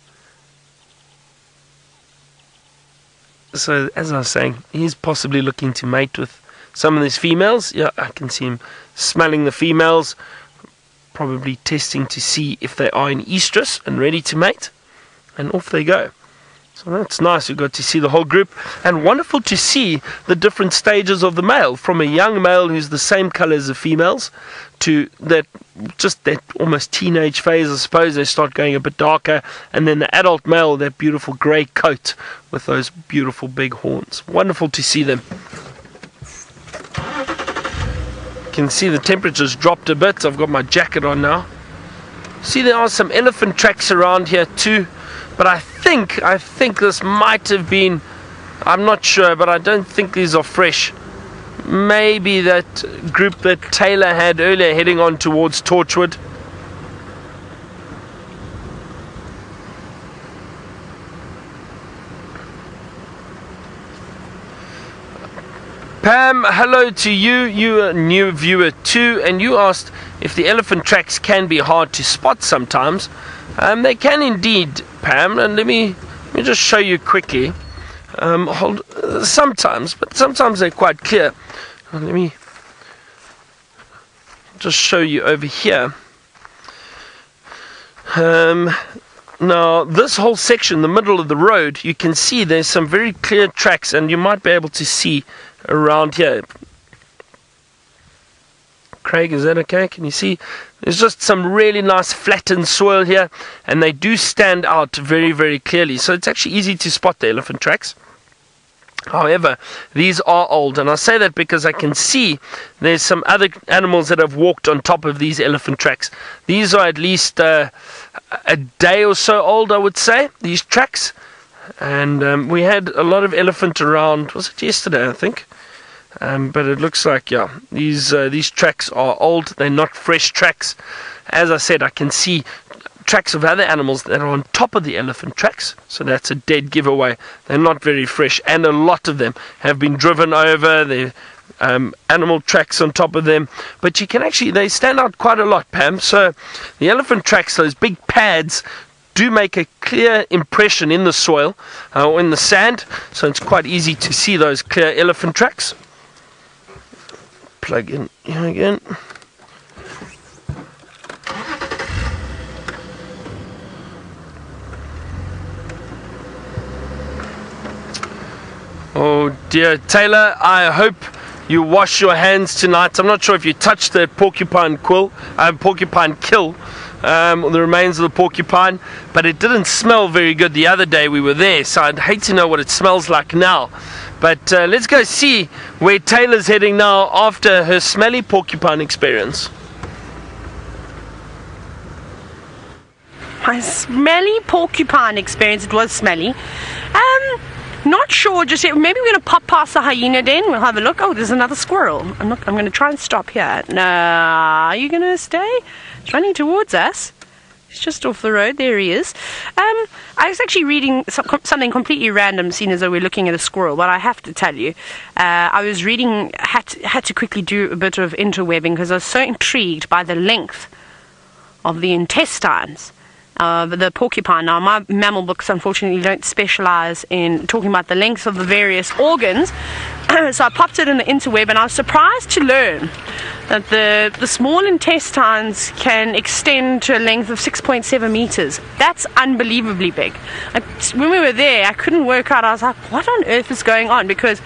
So, as I was saying, he's possibly looking to mate with some of these females. Yeah, I can see him smelling the females. probably testing to see if they are in estrus and ready to mate, and off they go. So that's nice. We got to see the whole group, and wonderful to see the different stages of the male, from a young male who's the same color as the females to that almost teenage phase, I suppose. They start going a bit darker, and then the adult male, that beautiful grey coat with those beautiful big horns. Wonderful to see them. You can see the temperature's dropped a bit. I've got my jacket on now. See, there are some elephant tracks around here too. But I think this might have been, I'm not sure, but I don't think these are fresh. Maybe that group that Taylor had earlier heading on towards Torchwood. Pam, hello to you. You're a new viewer too, and you asked if the elephant tracks can be hard to spot sometimes. They can indeed, Pam, and let me just show you quickly. Sometimes they're quite clear. Let me just show you over here. Now, this whole section, the middle of the road, you can see there's some very clear tracks, and you might be able to see around here. Craig, is that okay? Can you see? There's just some really nice flattened soil here, and they do stand out very, very clearly. So it's actually easy to spot the elephant tracks. However, these are old, and I say that because I can see there's some other animals that have walked on top of these elephant tracks. These are at least a day or so old, I would say, these tracks. And we had a lot of elephant around, was it yesterday, I think? But it looks like, yeah, these tracks are old. They're not fresh tracks. As I said, I can see tracks of other animals that are on top of the elephant tracks, so that's a dead giveaway. They're not very fresh, and a lot of them have been driven over. They're animal tracks on top of them, but you can actually, they stand out quite a lot, Pam. So the elephant tracks, those big pads, do make a clear impression in the soil or in the sand, so it's quite easy to see those clear elephant tracks. Plug in here again. Oh dear, Taylor, I hope you wash your hands tonight. I'm not sure if you touched the porcupine kill, the remains of the porcupine, but it didn't smell very good the other day we were there, so I'd hate to know what it smells like now. But let's go see where Taylor's heading now after her smelly porcupine experience. My smelly porcupine experience, it was smelly. Not sure just yet. Maybe we're going to pop past the hyena den. We'll have a look. Oh, there's another squirrel. I'm going to try and stop here. No, are you going to stay? It's running towards us. He's just off the road. There he is. I was actually reading something completely random, seeing as though we're looking at a squirrel, but I have to tell you, I was reading, had to quickly do a bit of interwebbing because I was so intrigued by the length of the intestines. The porcupine. Now, my mammal books unfortunately don't specialize in talking about the length of the various organs, so I popped it in the interweb, and I was surprised to learn that the small intestines can extend to a length of 6.7 meters. That's unbelievably big. When we were there, I couldn't work out. I was like, what on earth is going on? Because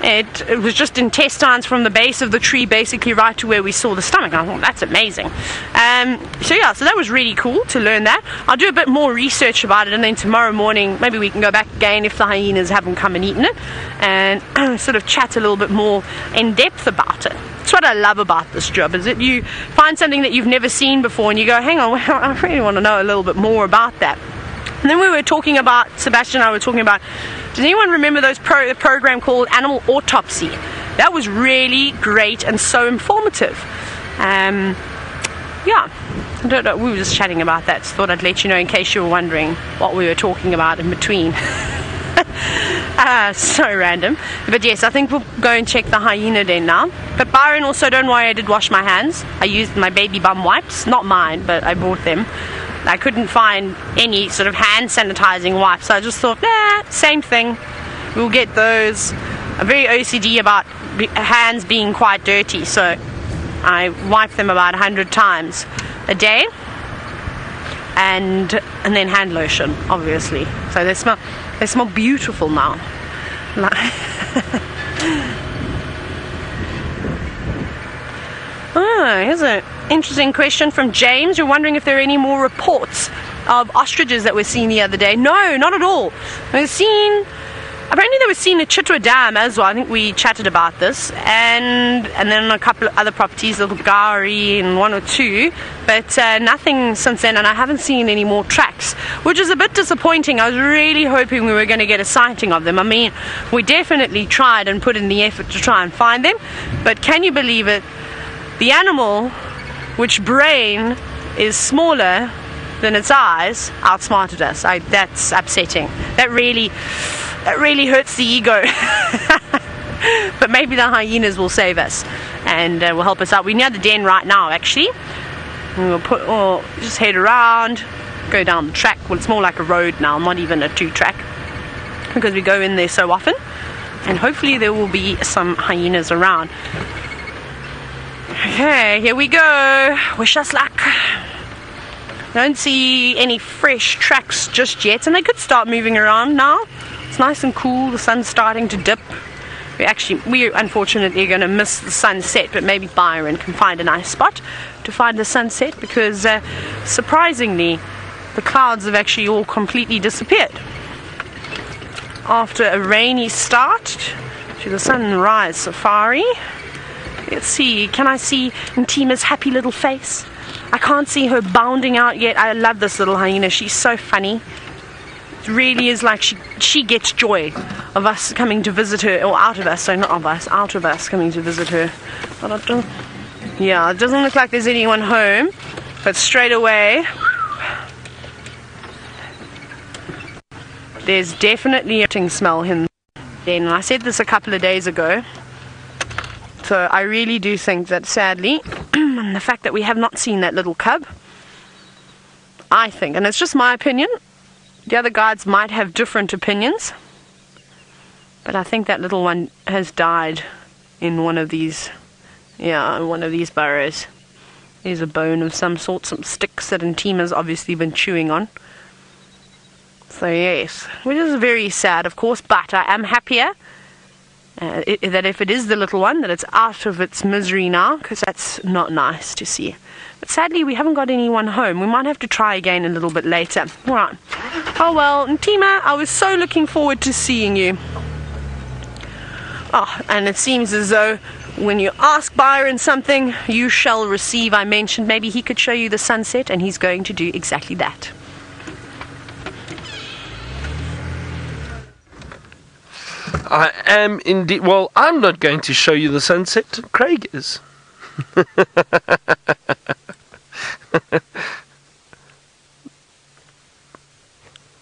it was just intestines from the base of the tree basically right to where we saw the stomach. I thought, that's amazing. So that was really cool to learn that. I'll do a bit more research about it, and then tomorrow morning maybe we can go back again if the hyenas haven't come and eaten it, and sort of chat a little bit more in depth about it. That's what I love about this job, is that you find something that you've never seen before and you go, hang on, I really want to know a little bit more about that. And then we were talking about, Sebastian and I were talking about, does anyone remember the program called Animal Autopsy? That was really great and so informative. Yeah, I don't know, we were just chatting about that, so thought I'd let you know in case you were wondering what we were talking about in between. So random. But yes, I think we'll go and check the hyena den now. But Byron, also don't worry, I did wash my hands. I used my baby bum wipes, not mine, but I bought them. I couldn't find any sort of hand sanitizing wipes, so I just thought, nah, same thing. We'll get those. I'm very OCD about hands being quite dirty, so I wipe them about 100 times. a day, and then hand lotion, obviously. So they smell beautiful now. Oh, here's an interesting question from James. You're wondering if there are any more reports of ostriches that were seen the other day. No, not at all. Apparently they were seen at Chitwa Dam as well. I think we chatted about this, and then a couple of other properties, Little Gowrie and one or two, but nothing since then, and I haven't seen any more tracks, which is a bit disappointing. I was really hoping we were going to get a sighting of them. I mean, we definitely tried and put in the effort to try and find them, but can you believe it? The animal, which brain is smaller than its eyes, outsmarted us. That's upsetting. That really hurts the ego. But maybe the hyenas will save us and will help us out. We're near the den right now, actually. We'll just head around, go down the track. Well, it's more like a road now, not even a 2-track, because we go in there so often, and hopefully there will be some hyenas around. Okay, here we go. Wish us luck. Don't see any fresh tracks just yet, and they could start moving around now. It's nice and cool. The sun's starting to dip. We're unfortunately going to miss the sunset, but maybe Byron can find a nice spot to find the sunset, because surprisingly the clouds have actually all completely disappeared after a rainy start to the sunrise safari. Let's see, can I see Ntima's happy little face? I can't see her bounding out yet. I love this little hyena. She's so funny. It really is like she gets joy of us coming to visit her, or out of us, so not of us, out of us coming to visit her. Yeah, it doesn't look like there's anyone home, but straight away there's definitely a rotting smell in there. And I said this a couple of days ago. So I really do think that, sadly, and the fact that we have not seen that little cub, I think, and it's just my opinion, the other guides might have different opinions, but I think that little one has died in one of these, in one of these burrows. There's a bone of some sort, some sticks that Ntima's obviously been chewing on. So yes, which is very sad, of course, but I am happier that if it is the little one, that it's out of its misery now, because that's not nice to see. But sadly, we haven't got anyone home. We might have to try again a little bit later. Alright. Oh well, Ntima, I was so looking forward to seeing you. Oh, and it seems as though when you ask Byron something, you shall receive. I mentioned maybe he could show you the sunset, and he's going to do exactly that. I am indeed. Well, I'm not going to show you the sunset. Craig is.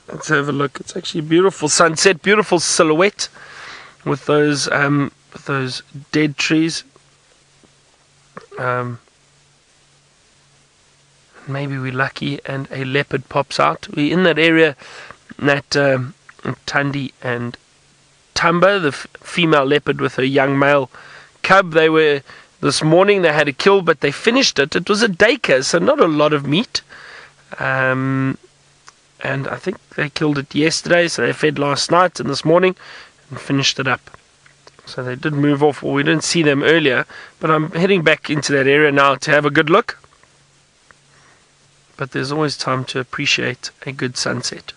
Let's have a look. It's actually a beautiful sunset, beautiful silhouette with those dead trees. Maybe we're lucky and a leopard pops out. We're in that area that Thandi and Tamba, the female leopard with her young male cub, they were this morning. They had a kill, but they finished it. It was a daycare, so not a lot of meat. And I think they killed it yesterday, so they fed last night and this morning and finished it up. So they did move off, or we didn't see them earlier, but I'm heading back into that area now to have a good look. But there's always time to appreciate a good sunset.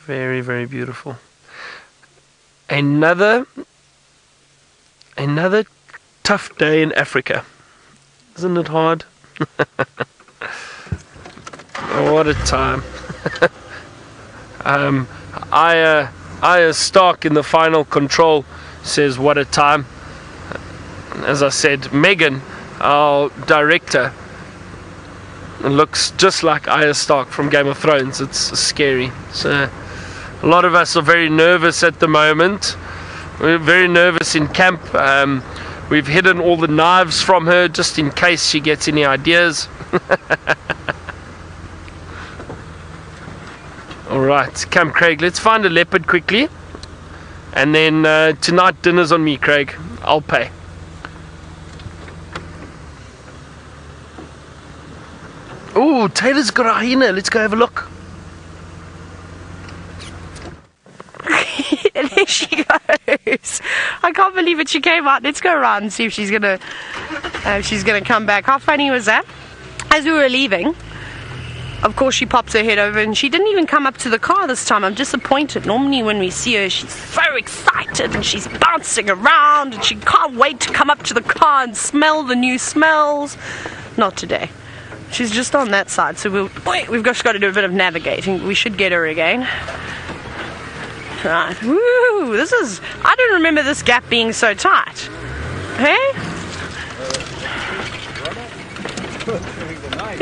Very, very beautiful. Another tough day in Africa. Isn't it hard? What a time. Aya Stark in the final control says, what a time. As I said, Megan, our director, looks just like Aya Stark from Game of Thrones. It's scary. So a lot of us are very nervous at the moment. We're very nervous in camp. We've hidden all the knives from her just in case she gets any ideas. Alright, come Craig, let's find a leopard quickly. And then tonight dinner's on me, Craig. I'll pay. Oh, Taylor's got a hyena. Let's go have a look. And there she goes. I can't believe it. She came out. Let's go around and see if she's gonna come back. How funny was that? As we were leaving, of course, she pops her head over, and she didn't even come up to the car this time. I'm disappointed. Normally when we see her, she's so excited and she's bouncing around and she can't wait to come up to the car and smell the new smells. Not today. She's just on that side, so we've just got to do a bit of navigating. We should get her again. Right. Woo! I don't remember this gap being so tight. Hey?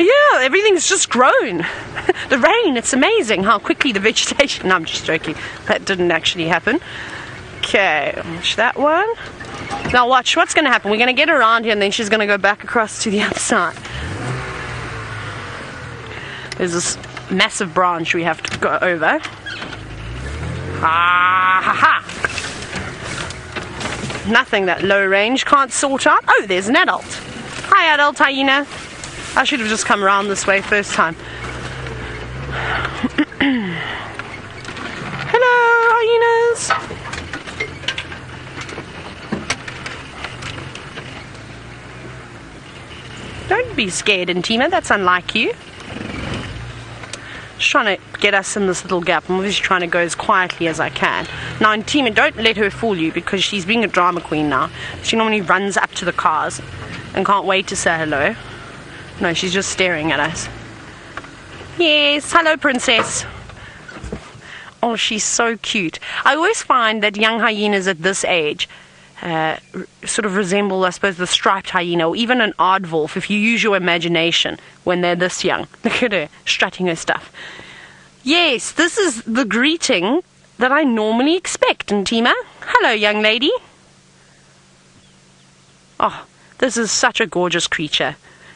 Yeah, everything's just grown. The rain, it's amazing how quickly the vegetation... No, I'm just joking. That didn't actually happen. Okay, watch that one. Now watch, what's going to happen? We're going to get around here and then she's going to go back across to the other side. There's this massive branch we have to go over. Ah, ha, ha. Nothing that low range can't sort out. Oh, there's an adult. Hi, adult hyena. I should have just come around this way first time. Hello, hyenas. Don't be scared, Ntima. That's unlike you. Just trying to get us in this little gap. I'm obviously trying to go as quietly as I can. Now, Ntima, don't let her fool you because she's being a drama queen now. She normally runs up to the cars and can't wait to say hello. No, she's just staring at us. Yes, hello, princess. Oh, she's so cute. I always find that young hyenas at this age sort of resemble, I suppose, the striped hyena or even an aardwolf if you use your imagination when they're this young. Look at her, strutting her stuff. Yes, this is the greeting that I normally expect, Ntima. Hello, young lady. Oh, this is such a gorgeous creature.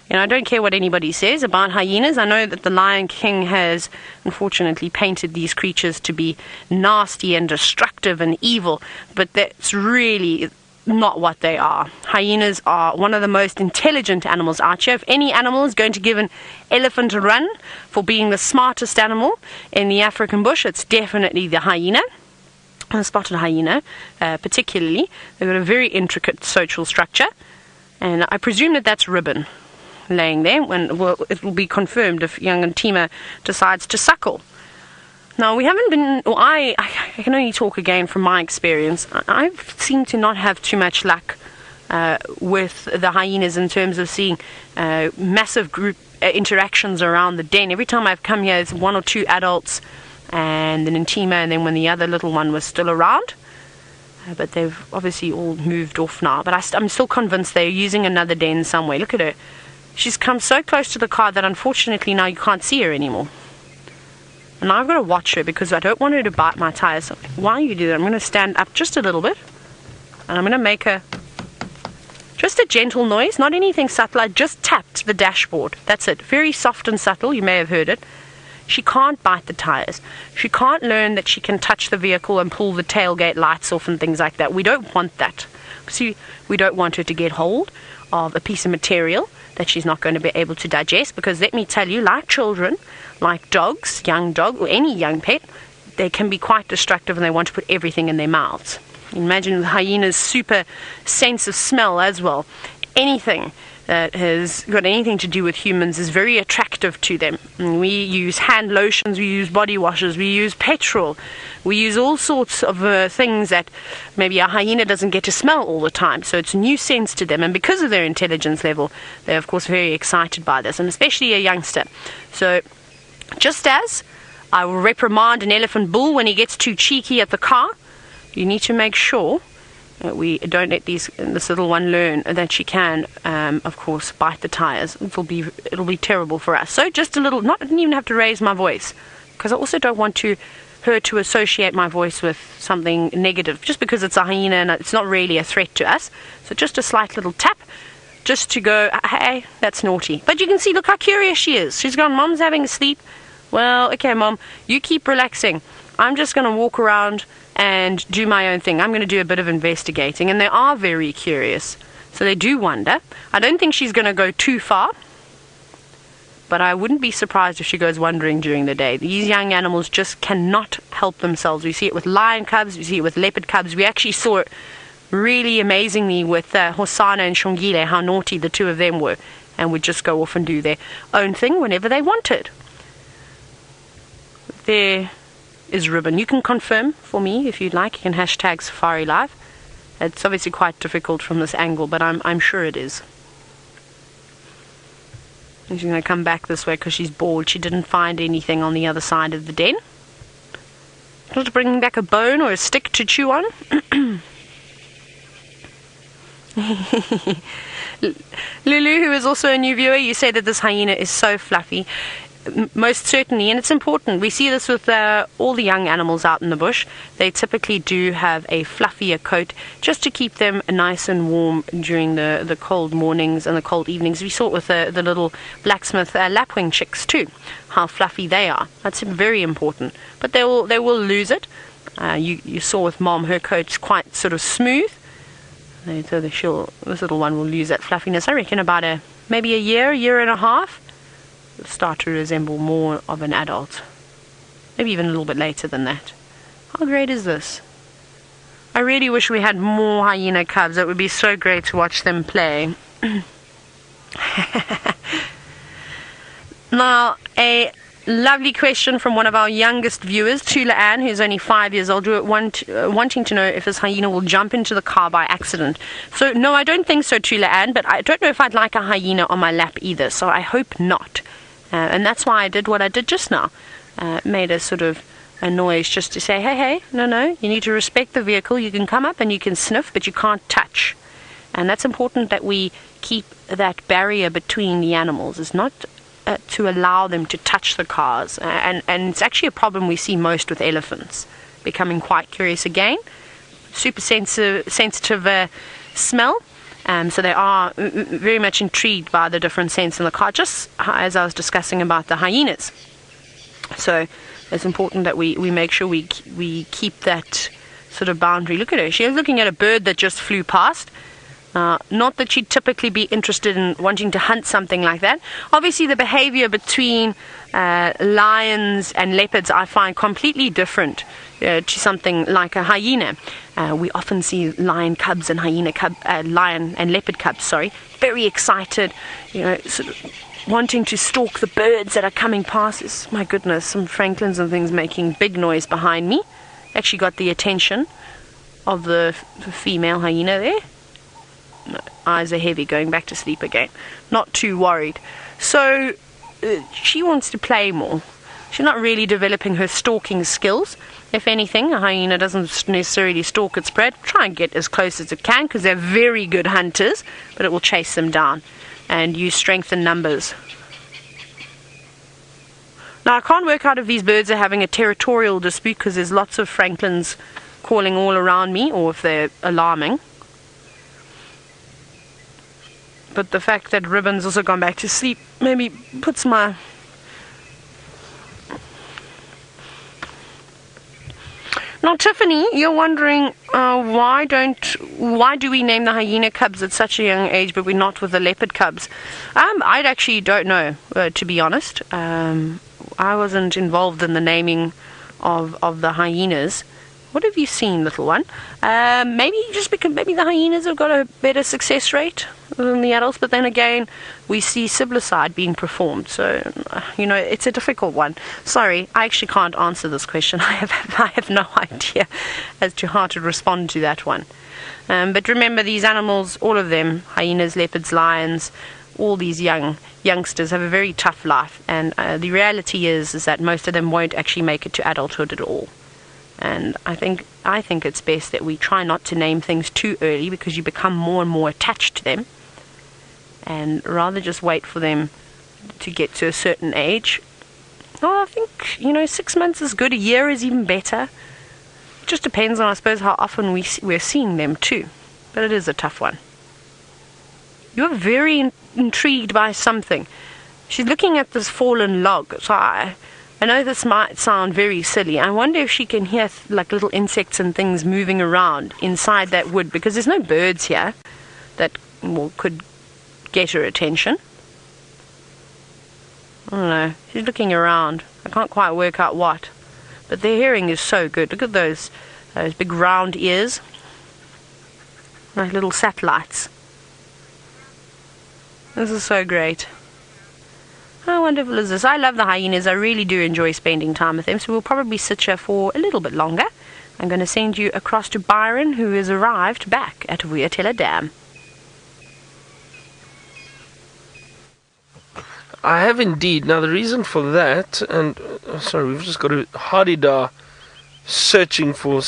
You know, I don't care what anybody says about hyenas. I know that the Lion King has, unfortunately, painted these creatures to be nasty and destructive and evil, but that's really not what they are. Hyenas are one of the most intelligent animals out here. If any animal is going to give an elephant a run for being the smartest animal in the African bush, it's definitely the hyena. The spotted hyena, particularly. They've got a very intricate social structure, and I presume that that's ribbon laying there. It will be confirmed if young Ntima decides to suckle. Now, we haven't been, or I can only talk again from my experience. I seem to not have too much luck with the hyenas in terms of seeing massive group interactions around the den. Every time I've come here, it's one or two adults and then Ntima, and then when the other little one was still around. But they've obviously all moved off now. But I'm still convinced they're using another den somewhere. Look at her. She's come so close to the car that unfortunately now you can't see her anymore. And now I've got to watch her because I don't want her to bite my tires. While you do that, I'm going to stand up just a little bit. And I'm going to make her just a gentle noise, not anything subtle. I just tapped the dashboard. That's it. Very soft and subtle. You may have heard it. She can't bite the tires. She can't learn that she can touch the vehicle and pull the tailgate lights off and things like that. We don't want that. See, we don't want her to get hold of a piece of material that she's not going to be able to digest, because let me tell you, like children, like dogs, young dog, or any young pet, they can be quite destructive and they want to put everything in their mouths. Imagine the hyena's super sense of smell as well. Anything that has got anything to do with humans is very attractive to them. And we use hand lotions, we use body washes, we use petrol, we use all sorts of things that maybe a hyena doesn't get to smell all the time. So it's a new sense to them, and because of their intelligence level, they're of course very excited by this, and especially a youngster. So just as I will reprimand an elephant bull when he gets too cheeky at the car, you need to make sure we don't let this little one learn that she can, of course, bite the tires. It'll be terrible for us. So just a little, didn't even have to raise my voice, because I also don't want her to associate my voice with something negative, just because it's a hyena and it's not really a threat to us. So just a slight little tap, just to go, hey, that's naughty. But you can see, look how curious she is. She's gone, Mom's having a sleep. Well, okay, Mom, you keep relaxing. I'm just going to walk around and do my own thing. I'm going to do a bit of investigating. And they are very curious, so they do wonder. I don't think she's going to go too far, but I wouldn't be surprised if she goes wandering during the day. These young animals just cannot help themselves. We see it with lion cubs, we see it with leopard cubs. We actually saw it really amazingly with Hosana and Shongile, how naughty the two of them were, and would just go off and do their own thing whenever they wanted. There is Ribbon. You can confirm for me if you'd like. You can hashtag Safari Live. It's obviously quite difficult from this angle, but I'm sure it is. She's going to come back this way because she's bored. She didn't find anything on the other side of the den. Not bringing back a bone or a stick to chew on. Lulu, who is also a new viewer, you say that this hyena is so fluffy. Most certainly, and it's important. We see this with all the young animals out in the bush. They typically do have a fluffier coat just to keep them nice and warm during the cold mornings and the cold evenings. We saw it with the little blacksmith lapwing chicks too, how fluffy they are. That's very important. But they will lose it. You saw with Mom, her coat's quite sort of smooth. So this little one will lose that fluffiness. I reckon about maybe a year and a half. Start to resemble more of an adult. Maybe even a little bit later than that. How great is this? I really wish we had more hyena cubs. It would be so great to watch them play. Now, a lovely question from one of our youngest viewers, Tula Ann, who's only 5 years old, wanting to know if this hyena will jump into the car by accident. So, no, I don't think so, Tula Ann, but I don't know if I'd like a hyena on my lap either, so I hope not. And that's why I did what I did just now. Made a sort of a noise just to say, hey, no, you need to respect the vehicle. You can come up and you can sniff, but you can't touch. And that's important that we keep that barrier between the animals. It's not to allow them to touch the cars. And it's actually a problem we see most with elephants. Becoming quite curious again. Super sensitive smell. So they are very much intrigued by the different scents in the car, just as I was discussing about the hyenas. So it's important that we make sure we keep that sort of boundary. Look at her. She is looking at a bird that just flew past. Not that she'd typically be interested in wanting to hunt something like that. Obviously, the behavior between lions and leopards I find completely different to something like a hyena. We often see lion cubs and lion and leopard cubs, very excited, sort of wanting to stalk the birds that are coming past. My goodness, some francolins and things making big noise behind me. Actually got the attention of the female hyena there. No, eyes are heavy, going back to sleep again. Not too worried. So she wants to play more. She's not really developing her stalking skills. If anything, a hyena doesn't necessarily stalk its prey. Try and get as close as it can because they're very good hunters, but it will chase them down and use strength in numbers. Now, I can't work out if these birds are having a territorial dispute because there's lots of francolins calling all around me, or if they're alarming. But the fact that Ribbon's also gone back to sleep maybe puts my... Now, Tiffany, you're wondering why do we name the hyena cubs at such a young age, but we're not with the leopard cubs? I actually don't know, to be honest. I wasn't involved in the naming of the hyenas. What have you seen, little one? Maybe just because maybe the hyenas have got a better success rate than the adults, but then again, we see siblicide being performed. So, it's a difficult one. Sorry, I actually can't answer this question. I have no idea as to how to respond to that one. But remember, these animals, all of them, hyenas, leopards, lions, all these youngsters have a very tough life. And the reality is that most of them won't actually make it to adulthood at all. And I think it's best that we try not to name things too early because you become more and more attached to them, and rather just wait for them to get to a certain age. Oh, I think 6 months is good. A year is even better. It just depends on, I suppose, how often we're seeing them too. But it is a tough one. You're very intrigued by something. She's looking at this fallen log. So I know this might sound very silly. I wonder if she can hear like little insects and things moving around inside that wood, because there's no birds here that could get her attention. don't know. She's looking around. I can't quite work out what. But their hearing is so good. Look at those big round ears. Like little satellites. This is so great. How wonderful is this? I love the hyenas. I really do enjoy spending time with them. So we'll probably sit here for a little bit longer. I'm going to send you across to Byron, who has arrived back at Vuyatela Dam. I have indeed. Now the reason for that, and sorry, we've just got a Hadada searching for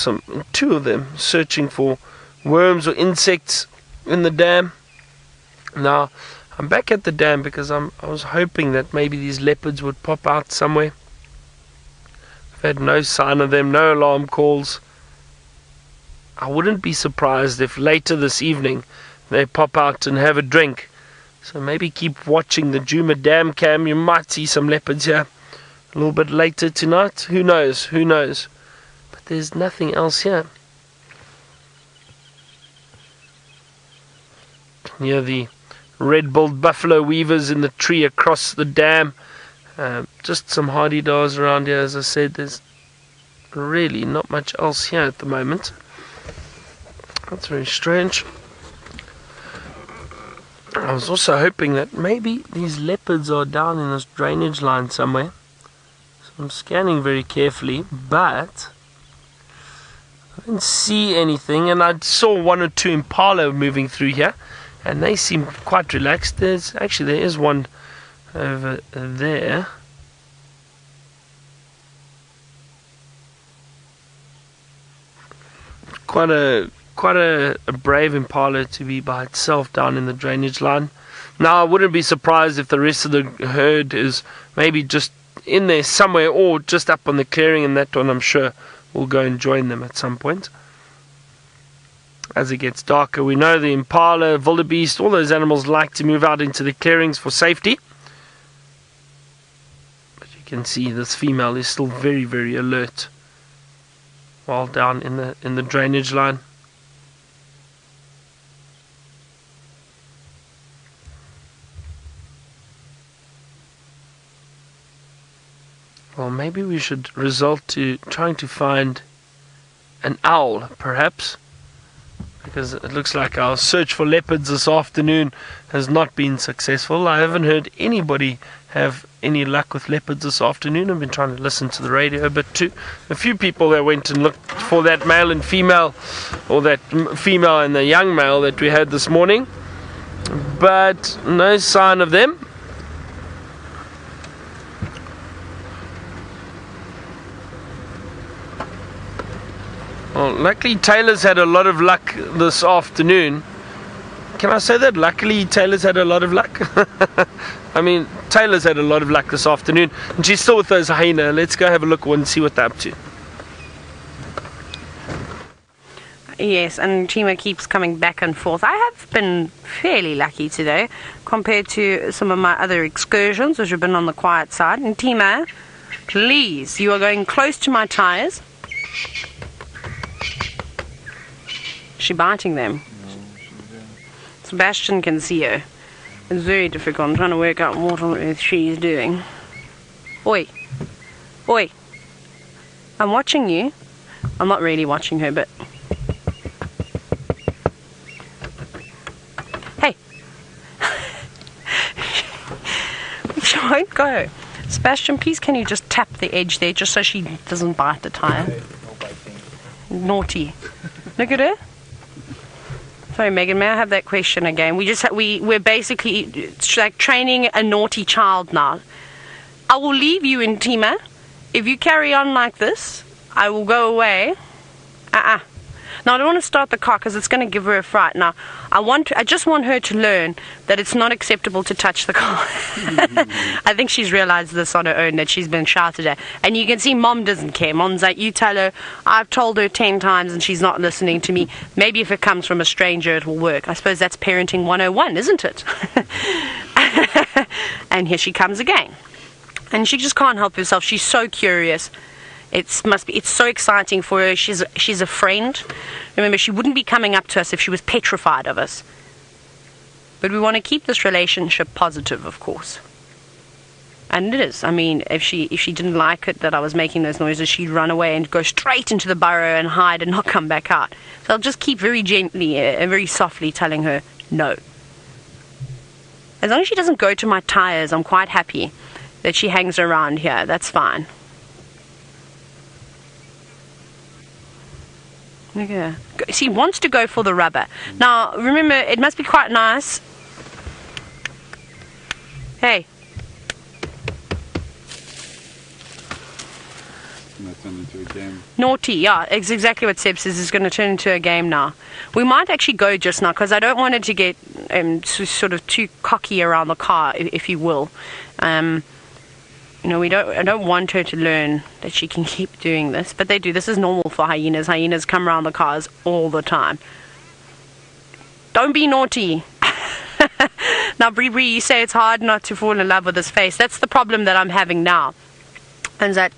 two of them, searching for worms or insects in the dam. Now, I'm back at the dam because I was hoping that maybe these leopards would pop out somewhere. I've had no sign of them, no alarm calls. I wouldn't be surprised if later this evening they pop out and have a drink. So maybe keep watching the Djuma dam cam. You might see some leopards here a little bit later tonight. Who knows? Who knows? But there's nothing else here. Near the red-billed buffalo weavers in the tree across the dam. Just some Hadidas around here. As I said, there's really not much else here at the moment. That's very strange. I was also hoping that maybe these leopards are down in this drainage line somewhere. So I'm scanning very carefully, but I didn't see anything. And I saw one or two impala moving through here, and they seem quite relaxed. There is one over there. Quite a brave impala to be by itself down in the drainage line. Now I wouldn't be surprised if the rest of the herd is maybe just in there somewhere or just up on the clearing, and that one I'm sure will go and join them at some point. As it gets darker, we know the impala, wildebeest, all those animals like to move out into the clearings for safety. But you can see this female is still very, very alert while down in the drainage line. Well, maybe we should resort to trying to find an owl, perhaps, because it looks like our search for leopards this afternoon has not been successful. I haven't heard anybody have any luck with leopards this afternoon. I've been trying to listen to the radio a bit too. A few people that went and looked for that male and female, or that female and the young male that we had this morning, but no sign of them. Well, luckily Taylor's had a lot of luck this afternoon. Can I say that? Luckily Taylor's had a lot of luck. I mean, Taylor's had a lot of luck this afternoon, and she's still with those hyena. Let's go have a look and see what they're up to. Yes, and Ntima keeps coming back and forth. I have been fairly lucky today compared to some of my other excursions, which have been on the quiet side. And Ntima, please, you are going close to my tires. Is she biting them? Sebastian can see her. It's very difficult. I'm trying to work out what on earth she is doing. Oi. Oi. I'm watching you. I'm not really watching her, but... Hey. She won't go. Sebastian, please can you just tap the edge there just so she doesn't bite the tire? Naughty. Look at her. Sorry, Megan, may I have that question again? We're basically like training a naughty child now. I will leave you in Ntima. If you carry on like this, I will go away. Now, I don't want to start the car because it's going to give her a fright. Now, I just want her to learn that it's not acceptable to touch the car. I think she's realized this on her own, that she's been shouted at. And you can see Mom doesn't care. Mom's like, you tell her, I've told her 10 times and she's not listening to me. Maybe if it comes from a stranger, it will work. I suppose that's parenting 101, isn't it? And here she comes again. And she just can't help herself. She's so curious. It's so exciting for her. She's a friend. Remember, she wouldn't be coming up to us if she was petrified of us. But we want to keep this relationship positive, of course. And it is. I mean, if she didn't like it that I was making those noises, she'd run away and go straight into the burrow and hide and not come back out. So I'll just keep very gently and very softly telling her no. As long as she doesn't go to my tires, I'm quite happy that she hangs around here. That's fine. Look at her. She wants to go for the rubber. Now, remember, it must be quite nice. Hey. Turn into a game. Naughty, yeah, it's exactly what Seb says. Is going to turn into a game now. We might actually go just now because I don't want her to get sort of too cocky around the car, if you will. You know, I don't want her to learn that she can keep doing this, but they do. This is normal for hyenas. Hyenas come around the cars all the time. Don't be naughty. Now, Bree, you say it's hard not to fall in love with his face. That's the problem that I'm having now. And that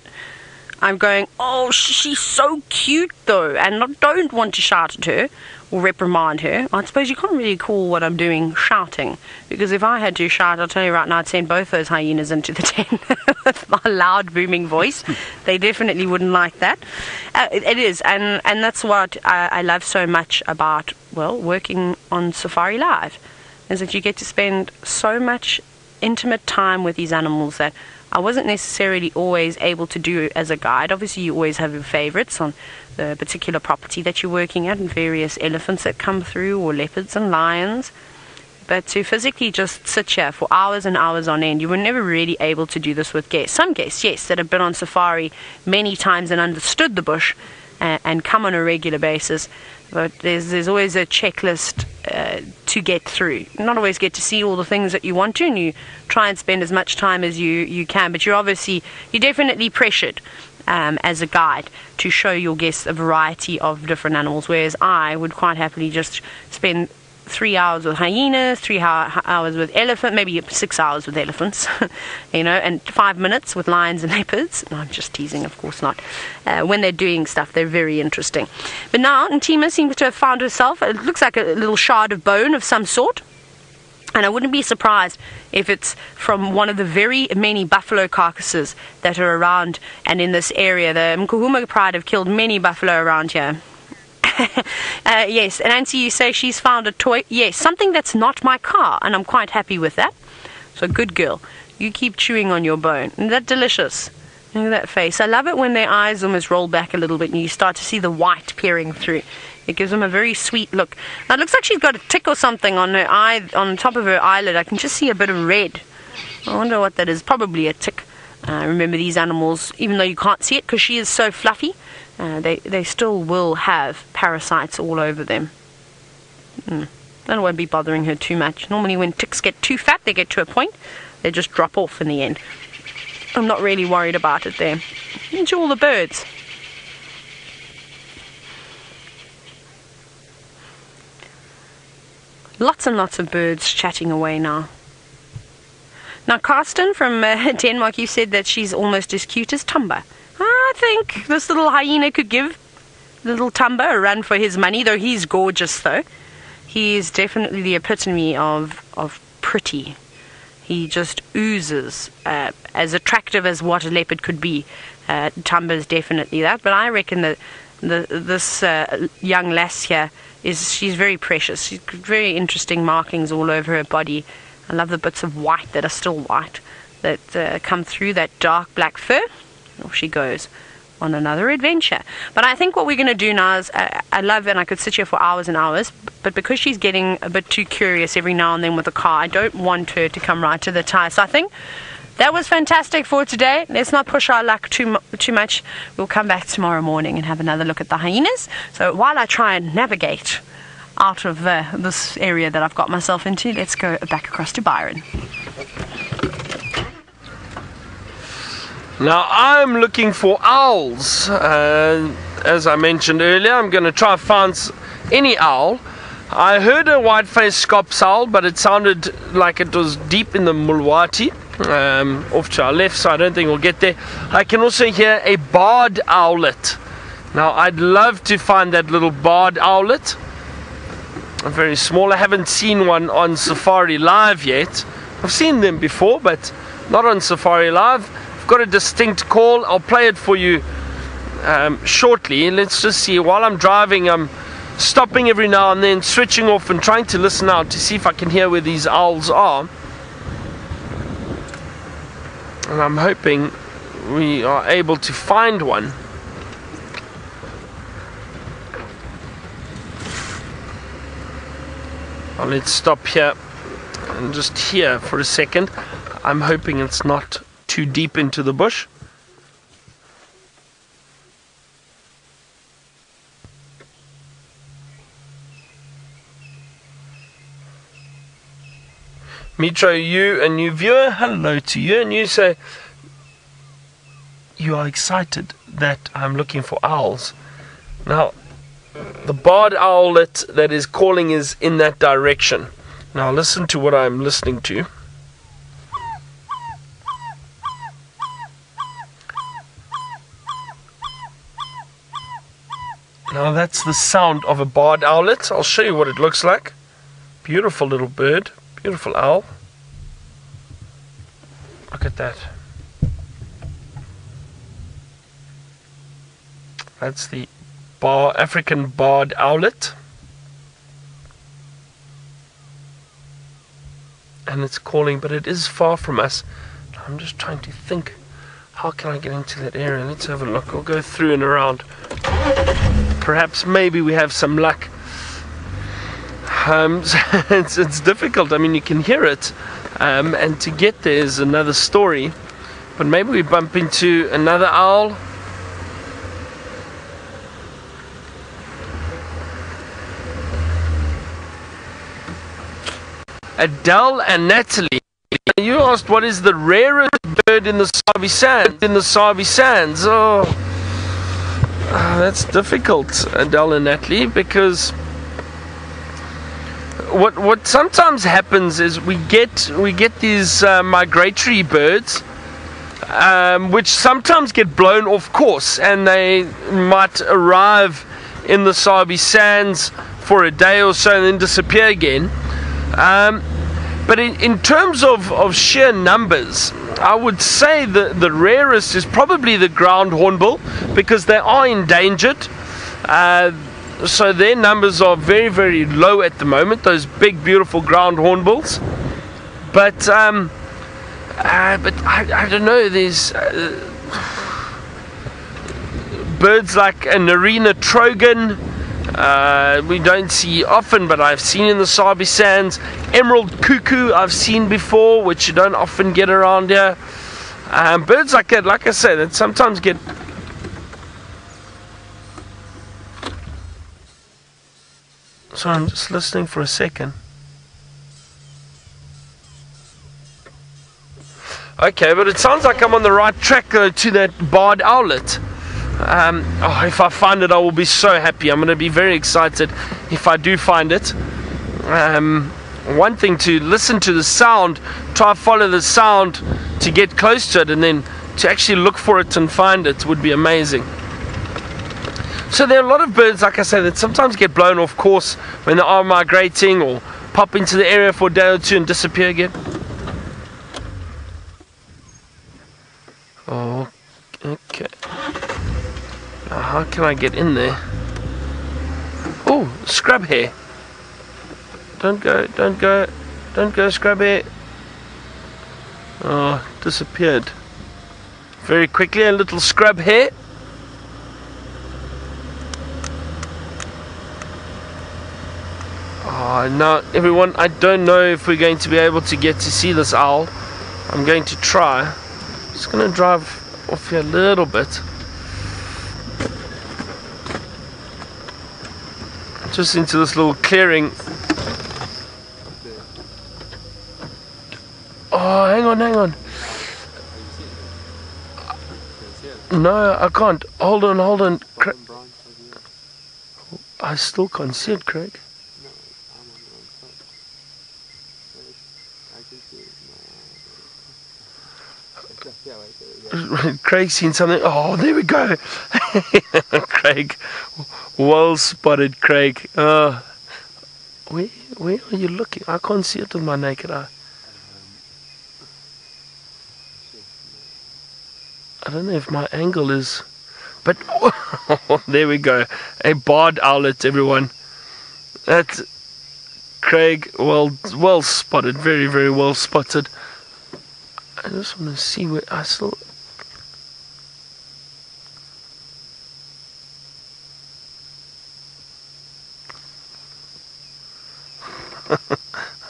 I'm going, oh, she's so cute though, and I don't want to shout at her or reprimand her. I suppose you can't really call what I'm doing shouting, because if I had to shout, I'll tell you right now, I'd send both those hyenas into the den with my loud booming voice. They definitely wouldn't like that. It is, and that's what I love so much about, well, working on Safari Live, is that you get to spend so much intimate time with these animals that I wasn't necessarily always able to do as a guide. Obviously, you always have your favorites on the particular property that you're working at, and various elephants that come through, or leopards and lions. But to physically just sit here for hours and hours on end, you were never really able to do this with guests. Some guests, yes, that have been on safari many times and understood the bush and come on a regular basis. But there's always a checklist to get through. You not always get to see all the things that you want to, and you try and spend as much time as you can. But you're definitely pressured as a guide to show your guests a variety of different animals, whereas I would quite happily just spend 3 hours with hyenas, 3 hours with elephant, maybe 6 hours with elephants, you know, and 5 minutes with lions and leopards. No, I'm just teasing, of course not. When they're doing stuff, they're very interesting. But now, Ntima seems to have found herself, it looks like a little shard of bone of some sort. And I wouldn't be surprised if it's from one of the very many buffalo carcasses that are around and in this area. The Mkuhuma Pride have killed many buffalo around here. Yes, and Nancy, you say she's found a toy. Yes, something that's not my car, and I'm quite happy with that. So good girl. You keep chewing on your bone. Isn't that delicious? Look at that face. I love it when their eyes almost roll back a little bit and you start to see the white peering through. It gives them a very sweet look. Now it looks like she's got a tick or something on her eye, on top of her eyelid. I can just see a bit of red. I wonder what that is. Probably a tick. Remember, these animals, even though you can't see it because she is so fluffy, they still will have parasites all over them. That won't be bothering her too much. Normally when ticks get too fat, they get to a point, they just drop off in the end. I'm not really worried about it there. Enjoy all the birds. Lots and lots of birds chatting away now. Now, Karsten from Denmark, you said that she's almost as cute as Tumba. I think this little hyena could give little Tumba a run for his money, though he's gorgeous, though. He is definitely the epitome of pretty. He just oozes, as attractive as what a leopard could be. Tumba is definitely that, but I reckon that this young lass here, she's very precious. She's got very interesting markings all over her body. I love the bits of white that are still white that come through that dark black fur. Off she goes on another adventure. But I think what we're going to do now is, I love, and I could sit here for hours and hours, but because she's getting a bit too curious every now and then with the car, I don't want her to come right to the tire. So I think that was fantastic for today. Let's not push our luck too much. We'll come back tomorrow morning and have another look at the hyenas. So while I try and navigate out of this area that I've got myself into, let's go back across to Byron. Now I'm looking for owls. As I mentioned earlier, I'm going to try and find any owl. I heard a white-faced scops owl, but it sounded like it was deep in the Mulwati, off to our left, so I don't think we'll get there. I can also hear a barred owlet. Now I'd love to find that little barred owlet. Very small. I haven't seen one on Safari Live yet. I've seen them before, but not on Safari Live. I've got a distinct call. I'll play it for you shortly. Let's just see. While I'm driving, I'm stopping every now and then, switching off and trying to listen out to see if I can hear where these owls are. And I'm hoping we are able to find one. Well, let's stop here and just hear for a second. I'm hoping it's not too deep into the bush. Mitro, you, a new viewer, hello to you. And you say you are excited that I'm looking for owls. Now, the barred owlet that is calling is in that direction. Now listen to what I'm listening to. Now that's the sound of a barred owlet. I'll show you what it looks like. Beautiful little bird. Beautiful owl. Look at that. That's the African barred owlet. And it's calling, but it is far from us. I'm just trying to think, how can I get into that area? Let's have a look. I'll go through and around. Perhaps maybe we have some luck. It's difficult. I mean, you can hear it, and to get there is another story. But maybe we bump into another owl. Adele and Natalie, you asked what is the rarest bird in the Sabi Sands. Oh, that's difficult, Adele and Natalie, because what sometimes happens is we get these migratory birds, which sometimes get blown off course, and they might arrive in the Sabi Sands for a day or so and then disappear again. But in terms of sheer numbers, I would say the rarest is probably the ground hornbill, because they are endangered. So their numbers are very, very low at the moment, those big, beautiful ground hornbills. But I don't know, there's birds like a Narina trogon. We don't see often, but I've seen in the Sabi Sands. Emerald cuckoo I've seen before, which you don't often get around here. Birds like that, like I say, that sometimes get... So I'm just listening for a second. Okay, but it sounds like I'm on the right track to that barred owlet. If I find it, I will be so happy. I'm going to be very excited if I do find it. One thing to listen to the sound, try follow the sound to get close to it, and then to actually look for it and find it would be amazing. So there are a lot of birds, like I say, that sometimes get blown off course when they are migrating, or pop into the area for a day or two and disappear again. Oh, okay. Now how can I get in there? Oh, scrub hare. Don't go, scrub hare. Oh, disappeared. Very quickly, a little scrub hare. Oh, now everyone, I don't know if we're going to be able to get to see this owl. I'm going to try. I'm just going to drive off here a little bit. Just into this little clearing. Oh, hang on. No, I can't. Hold on. I still can't see it, Craig. Craig's seen something. Oh, there we go. Craig, well spotted, Craig. Where are you looking? I can't see it with my naked eye. I don't know if my angle is, but there we go. A barred owlet, everyone. That's Craig. Well spotted. Very, very well spotted. I just want to see where I still.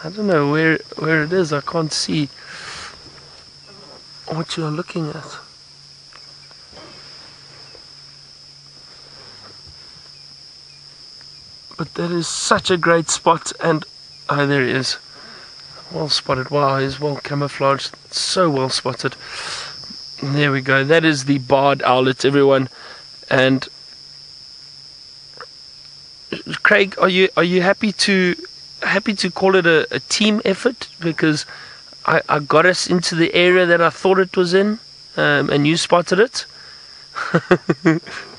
I don't know where it is. I can't see what you are looking at. But that is such a great spot, and oh, there he is. Well spotted. Wow, he's well camouflaged. So well spotted. There we go. That is the barred owlet, everyone. And Craig, are you happy to call it a team effort? Because I got us into the area that I thought it was in, and you spotted it.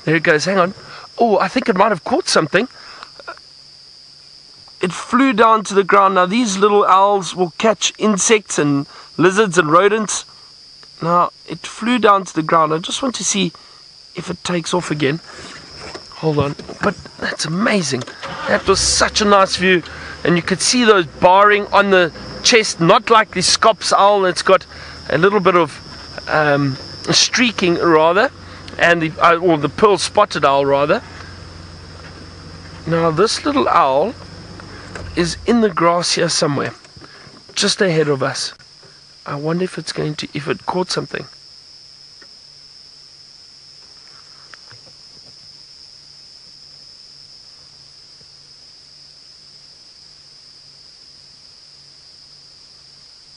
There it goes. Hang on. Oh, I think it might have caught something. It flew down to the ground. Now these little owls will catch insects and lizards and rodents. Now it flew down to the ground. I just want to see if it takes off again. Hold on. But that's amazing. That was such a nice view. And you could see those barring on the chest, not like the Scops owl. It's got a little bit of streaking rather, and the pearl spotted owl rather. Now this little owl is in the grass here somewhere, just ahead of us. I wonder if it's going to, if it caught something.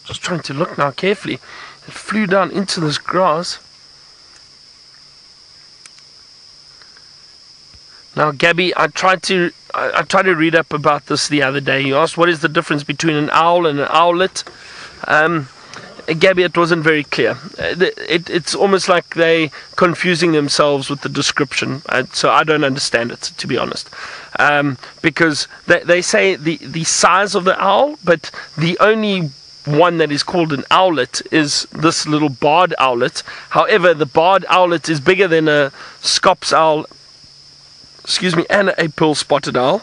Just trying to look now carefully. It flew down into this grass. Now, Gabby, I tried to read up about this the other day. You asked what is the difference between an owl and an owlet. Gabby, it wasn't very clear. It's almost like they confusing themselves with the description. So I don't understand it, to be honest. Because they say the size of the owl, but the only one that is called an owlet is this little barred owlet. However, the barred owlet is bigger than a Scops owl, and a pearl spotted owl.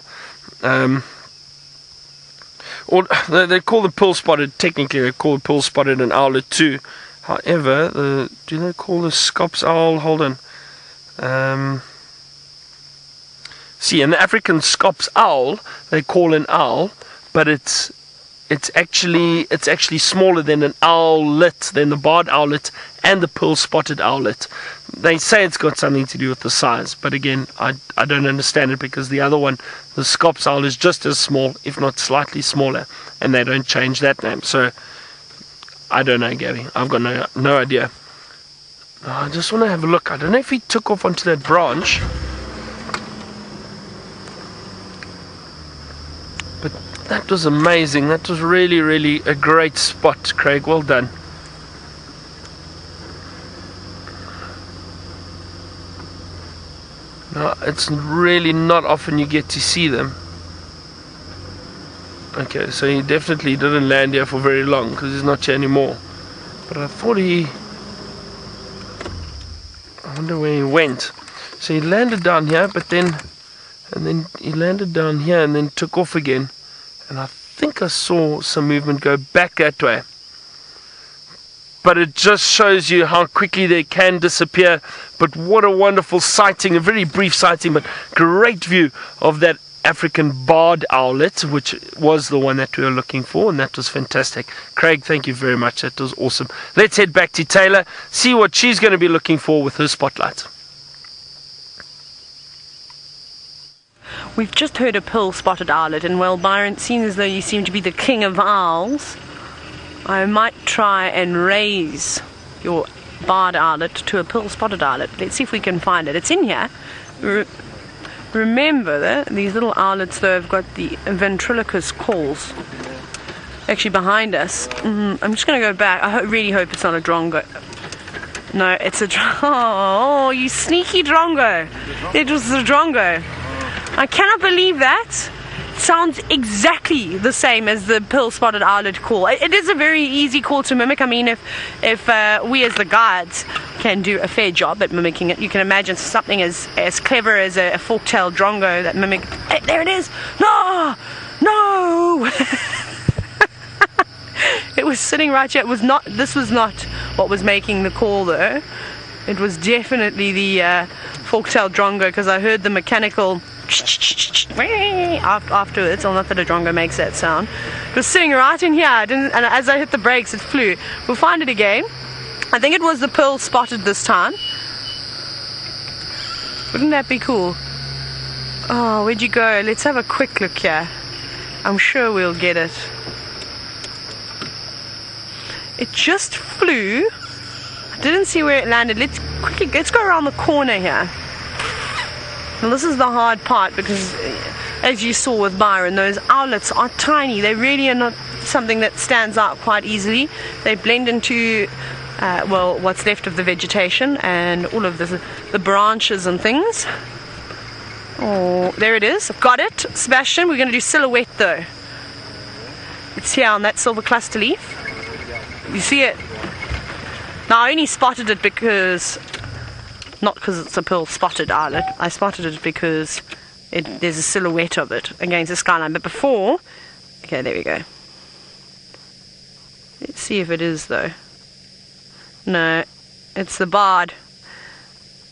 Or they call the pearl spotted, technically they call the pearl spotted an owlet too. However, do they call the Scops owl? Hold on. See, an African Scops owl they call an owl, but it's actually smaller than an owlet, than the barred owlet and the pearl spotted owlet. They say it's got something to do with the size, but again, I don't understand it, because the other one, the Scops owl, is just as small, if not slightly smaller, and they don't change that name. So I don't know, Gabby. I've got no idea. I just want to have a look. I don't know if he took off onto that branch. But that was amazing. That was really, really a great spot, Craig. Well done. No, it's really not often you get to see them. Okay, so he definitely didn't land here for very long, because he's not here anymore. But I thought I wonder where he went. So he landed down here, and then he landed down here and then took off again. And I think I saw some movement go back that way. But it just shows you how quickly they can disappear. But what a wonderful sighting, a very brief sighting, but great view of that African barred owlet, which was the one that we were looking for, and that was fantastic. Craig, thank you very much. That was awesome. Let's head back to Taylor, see what she's going to be looking for with her spotlight. We've just heard a pearl spotted owlet, and well, Byron, seeing as though you seem to be the king of owls, I might try and raise your barred owlet to a pearl spotted owlet. Let's see if we can find it. It's in here. Remember that these little owlets, though, have got the ventriloquist calls actually behind us. I'm just going to go back. I really hope it's not a drongo. No, it's a oh, you sneaky drongo. It was the drongo. I cannot believe that. It sounds exactly the same as the pearl spotted owlet call. It is a very easy call to mimic. I mean, if we as the guides can do a fair job at mimicking it. You can imagine something as clever as a fork-tailed drongo that mimic. Hey, there it is! No! No! It was sitting right here. This was not what was making the call though. It was definitely the fork-tailed drongo, because I heard the mechanical afterwards. Well, not that a drongo makes that sound. It was sitting right in here, and as I hit the brakes it flew. We'll find it again. I think it was the pearl spotted this time. Wouldn't that be cool? Oh, where'd you go? Let's have a quick look here. I'm sure we'll get it. It just flew. I didn't see where it landed. Let's go around the corner here. Now this is the hard part, because as you saw with Byron, those owlets are tiny. They really are not something that stands out quite easily. They blend into well, what's left of the vegetation and all of the branches and things. Oh, there it is. I've got it. Sebastian, we're going to do silhouette though. It's here on that silver cluster leaf. You see it? Now I only spotted it because, not because it's a pearl spotted owlet. I spotted it because there's a silhouette of it against the skyline. But before, okay, there we go. Let's see if it is though. No, it's the barred.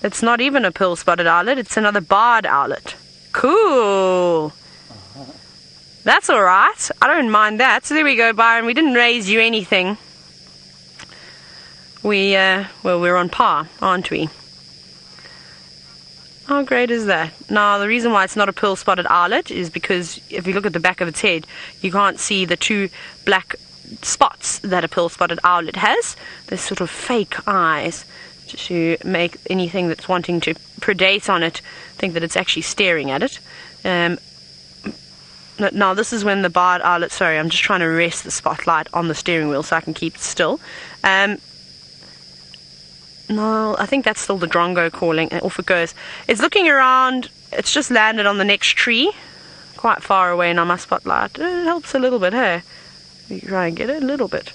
It's not even a pearl spotted owlet, it's another barred owlet. Cool. That's alright. I don't mind that. So there we go, Byron. We didn't raise you anything. Well, we're on par, aren't we? How great is that? Now, the reason why it's not a pearl spotted owlet is because if you look at the back of its head, you can't see the two black spots that a pearl spotted owlet has. They're sort of fake eyes to make anything that's wanting to predate on it think that it's actually staring at it. Now this is when the barred owlet, sorry, I'm just trying to rest the spotlight on the steering wheel so I can keep it still. No, I think that's still the drongo calling, and off it goes. It's looking around. It's just landed on the next tree, quite far away now, my spotlight. It helps a little bit, hey? You try and get it a little bit.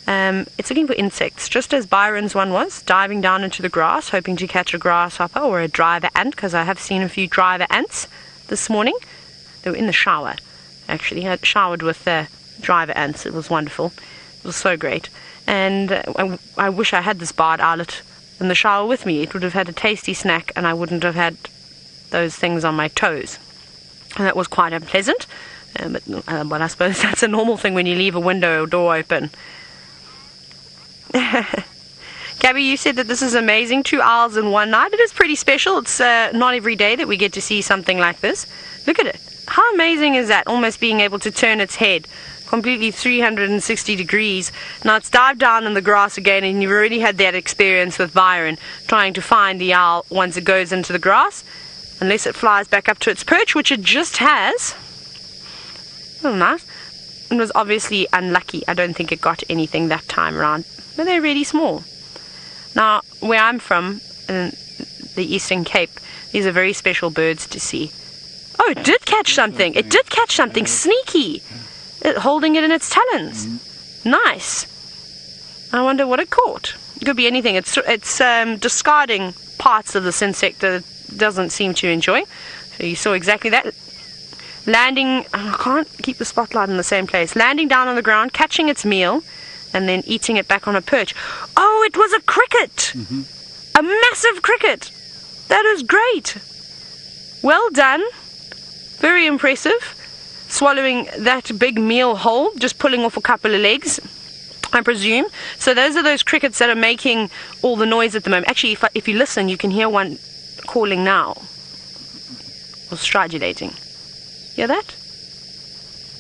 It's looking for insects, just as Byron's one was, diving down into the grass, hoping to catch a grasshopper or a driver ant, because I have seen a few driver ants this morning. They were in the shower, actually. I showered with driver ants. It was wonderful. It was so great. And I wish I had this barred owlet in the shower with me. It would have had a tasty snack, and I wouldn't have had those things on my toes. And that was quite unpleasant. But I suppose that's a normal thing when you leave a window or door open. Gabby, you said that this is amazing. 2 owls in one night. It is pretty special. It's not every day that we get to see something like this. Look at it. How amazing is that? Almost being able to turn its head completely 360 degrees. Now it's dived down in the grass again, and you've already had that experience with Byron trying to find the owl once it goes into the grass, unless it flies back up to its perch, which it just has. Oh, nice. It was obviously unlucky. I don't think it got anything that time around, but they're really small. Now, where I'm from, in the Eastern Cape, these are very special birds to see. Oh, it did catch something. It did catch something sneaky. Holding it in its talons. Nice. I wonder what it caught. It could be anything. It's discarding parts of this insect that it doesn't seem to enjoy. So you saw exactly that. Landing, I can't keep the spotlight in the same place. Landing down on the ground, catching its meal, and then eating it back on a perch. Oh, it was a cricket. A massive cricket. That is great. Well done. Very impressive. Swallowing that big meal whole, just pulling off a couple of legs, I presume. So those are those crickets that are making all the noise at the moment. Actually, if you listen, you can hear one calling now, or stridulating. Hear that?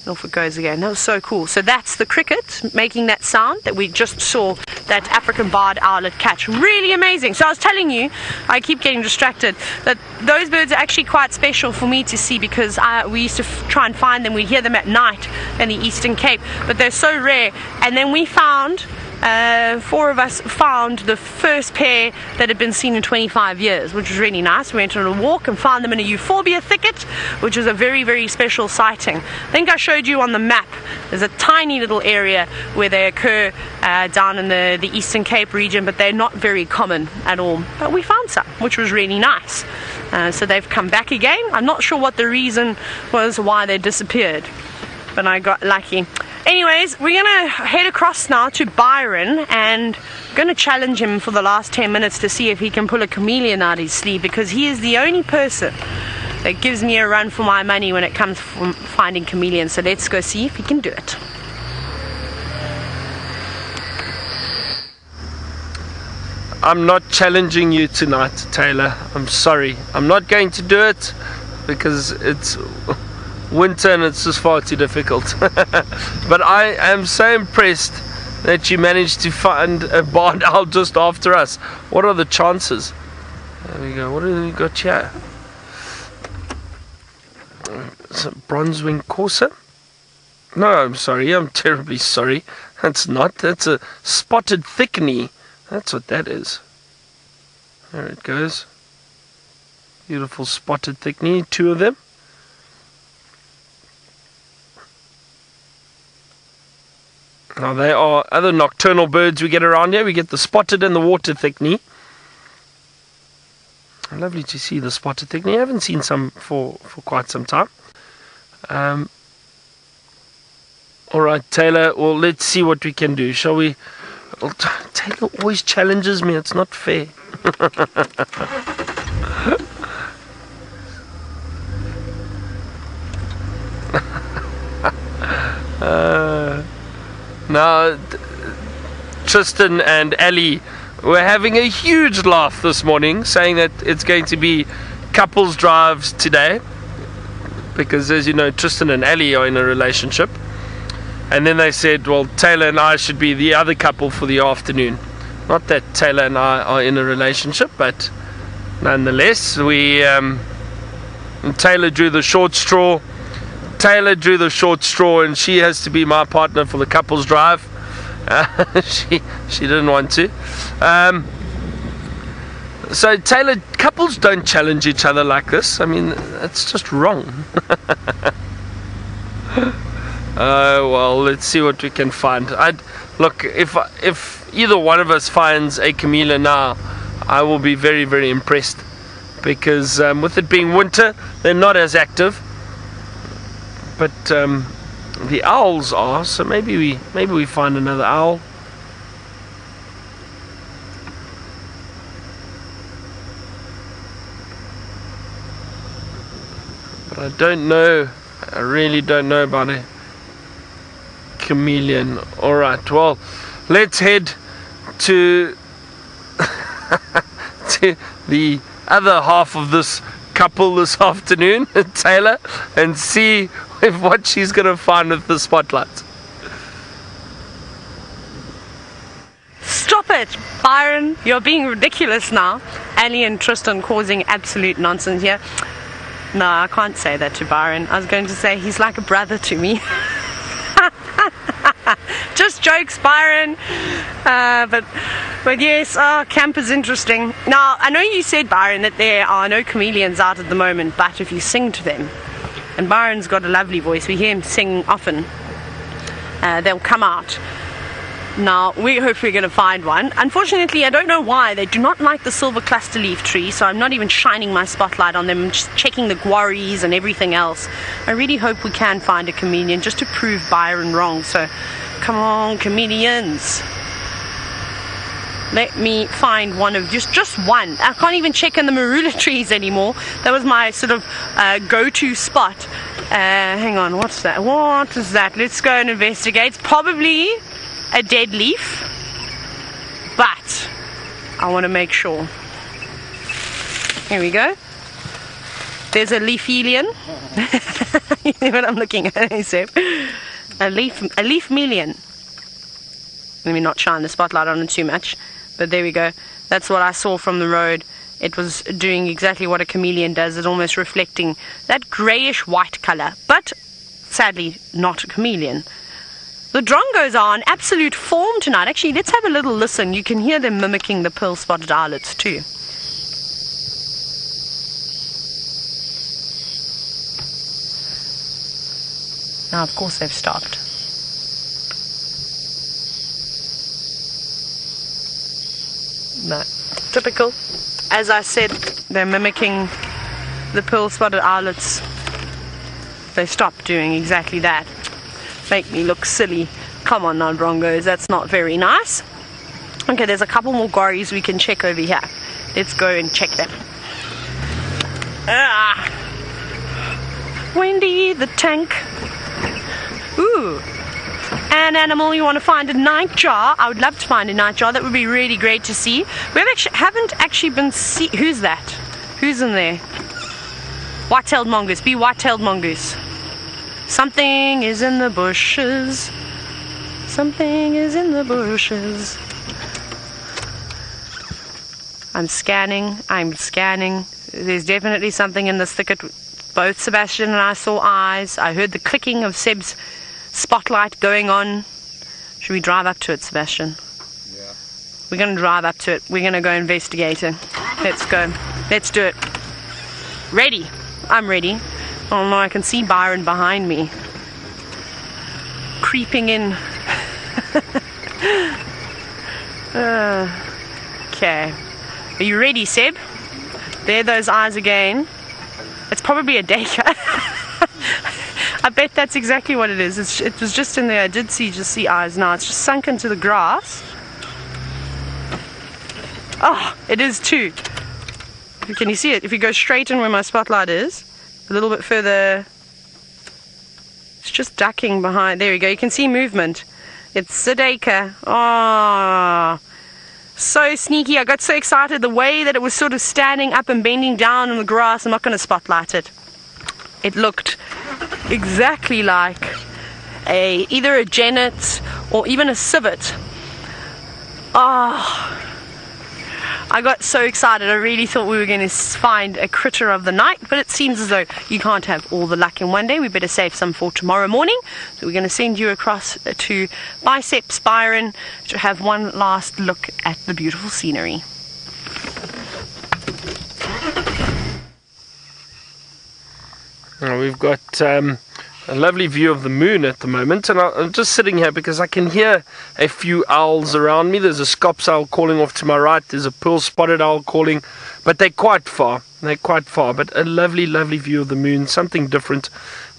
And off it goes again. That was so cool. So that's the cricket making that sound that we just saw that African barred owlet catch. Really amazing. So I was telling you, I keep getting distracted, that those birds are actually quite special for me to see, because we used to try and find them. We'd hear them at night in the Eastern Cape, but they're so rare. And then we found four of us found the first pair that had been seen in 25 years, which was really nice. We went on a walk and found them in a euphorbia thicket, which was a very, very special sighting. I think I showed you on the map, there's a tiny little area where they occur down in the Eastern Cape region, but they're not very common at all. But we found some, which was really nice. So they've come back again. I'm not sure what the reason was why they disappeared, but I got lucky. Anyways, we're gonna head across now to Byron and I'm gonna challenge him for the last 10 minutes to see if he can pull a chameleon out his sleeve, because he is the only person that gives me a run for my money when it comes to finding chameleons. So let's go see if he can do it. I'm not challenging you tonight, Taylor. I'm sorry. I'm not going to do it because it's winter and it's just far too difficult. But I am so impressed that you managed to find a barred owl just after us. What are the chances? There we go. What have we got here? Is it bronze-winged courser? No, I'm sorry. I'm terribly sorry. That's not. That's a spotted thickney. That's what that is. There it goes. Beautiful spotted thickney. Two of them. Now they are other nocturnal birds we get around here. We get the spotted and the water thickney. Lovely to see the spotted thickney. I haven't seen some for quite some time. Alright, Taylor, well, let's see what we can do, shall we? Well, Taylor always challenges me. It's not fair. Now, Tristan and Ali were having a huge laugh this morning, saying that it's going to be couples drives today, because as you know, Tristan and Ali are in a relationship. And then they said, well, Taylor and I should be the other couple for the afternoon. Not that Taylor and I are in a relationship, but nonetheless, Taylor drew the short straw. Taylor drew the short straw, and she has to be my partner for the couples drive. She didn't want to. So Taylor, couples don't challenge each other like this. I mean, it's just wrong. Well, let's see what we can find. Look, if either one of us finds a chameleon now, I will be very, very impressed, because with it being winter, they're not as active. But the owls are, so maybe we find another owl. But I don't know. I really don't know about a chameleon. All right. Well, let's head to to the other half of this couple this afternoon, Taylor, and see what she's going to find with the spotlight. Stop it, Byron. You're being ridiculous now. Ali and Tristan causing absolute nonsense here. No, I can't say that to Byron. I was going to say he's like a brother to me. Just jokes, Byron. But yes, camp is interesting. Now, I know you said, Byron, that there are no chameleons out at the moment, but if you sing to them, and Byron's got a lovely voice, we hear him sing often, they'll come out. Now, we hope we're going to find one. Unfortunately, I don't know why. They do not like the silver cluster leaf tree, so I'm not even shining my spotlight on them. I'm just checking the quarries and everything else. I really hope we can find a chameleon, just to prove Byron wrong. So, come on, chameleons. Let me find one of just one. I can't even check in the marula trees anymore. That was my sort of go-to spot. Hang on, what's that? What is that? Let's go and investigate. It's probably a dead leaf, but I want to make sure. Here we go. There's a leafelian. You know what I'm looking at? A leaf million. Let me not shine the spotlight on it too much, but there we go. That's what I saw from the road. It was doing exactly what a chameleon does. It's almost reflecting that grayish white color, but sadly not a chameleon. The drongos are on absolute form tonight. Actually, let's have a little listen. You can hear them mimicking the pearl-spotted owlets too. Now, of course, they've stopped. No. Typical. As I said, they're mimicking the pearl-spotted owlets. They stopped doing exactly that. Make me look silly. Come on now, drongos, that's not very nice. Okay, there's a couple more gories we can check over here. Let's go and check them. Wendy the tank. Ooh. An animal you want to find a nightjar. I would love to find a nightjar. That would be really great to see. We haven't actually been see. Who's that? Who's in there? White-tailed mongoose. Be white-tailed mongoose. Something is in the bushes. Something is in the bushes. I'm scanning. There's definitely something in this thicket. Both Sebastian and I saw eyes. I heard the clicking of Seb's spotlight going on. Should we drive up to it, Sebastian? Yeah. We're going to drive up to it. We're going to go investigate it. Let's go. Let's do it. Ready. I'm ready. Oh no, I can see Byron behind me. Creeping in. Okay. Are you ready, Seb? There those eyes again. It's probably a dacre. I bet that's exactly what it is. It was just in there. I did see eyes now. It's just sunk into the grass. Oh, it is too. Can you see it? If you go straight in where my spotlight is, a little bit further, it's just ducking behind. There we go. You can see movement. It's a dacre. Oh, so sneaky. I got so excited the way that it was sort of standing up and bending down in the grass. I'm not going to spotlight it. It looked exactly like either a genet or even a civet. Oh, I got so excited. I really thought we were going to find a critter of the night, but it seems as though you can't have all the luck in one day. We better save some for tomorrow morning. So we're going to send you across to Biceps Byron to have one last look at the beautiful scenery. We've got a lovely view of the moon at the moment, and I'm just sitting here because I can hear a few owls around me. There's a scops owl calling off to my right. There's a pearl-spotted owl calling, but they're quite far. But a lovely, lovely view of the moon, something different.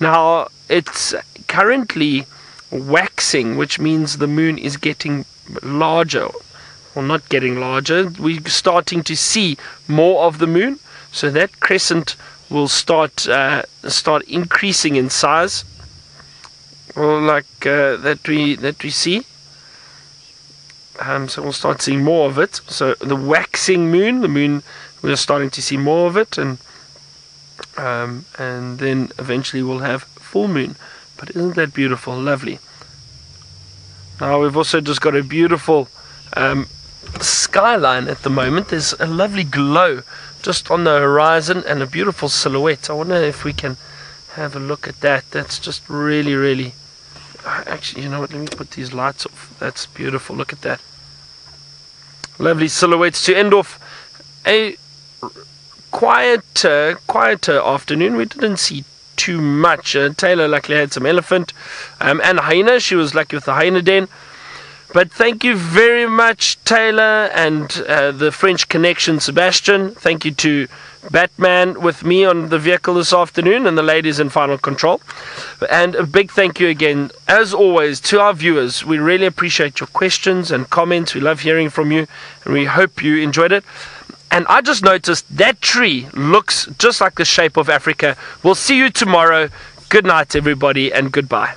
Now, it's currently waxing, which means the moon is getting larger. Well, not getting larger. We're starting to see more of the moon, so that crescent will start increasing in size, like that we see. So we'll start seeing more of it. So the waxing moon, we're starting to see more of it, and then eventually we'll have full moon. But isn't that beautiful? Lovely. Now we've also just got a beautiful skyline at the moment. There's a lovely glow just on the horizon and a beautiful silhouette. I wonder if we can have a look at that. That's just really, really... Actually, you know what? Let me put these lights off. That's beautiful. Look at that. Lovely silhouettes to end off a quieter afternoon. We didn't see too much. Taylor luckily had some elephant and hyena. She was lucky with the hyena den. But thank you very much, Taylor, and the French Connection, Sebastian. Thank you to Batman with me on the vehicle this afternoon, and the ladies in Final Control. And a big thank you again, as always, to our viewers. We really appreciate your questions and comments. We love hearing from you, and we hope you enjoyed it. And I just noticed that tree looks just like the shape of Africa. We'll see you tomorrow. Good night, everybody, and goodbye.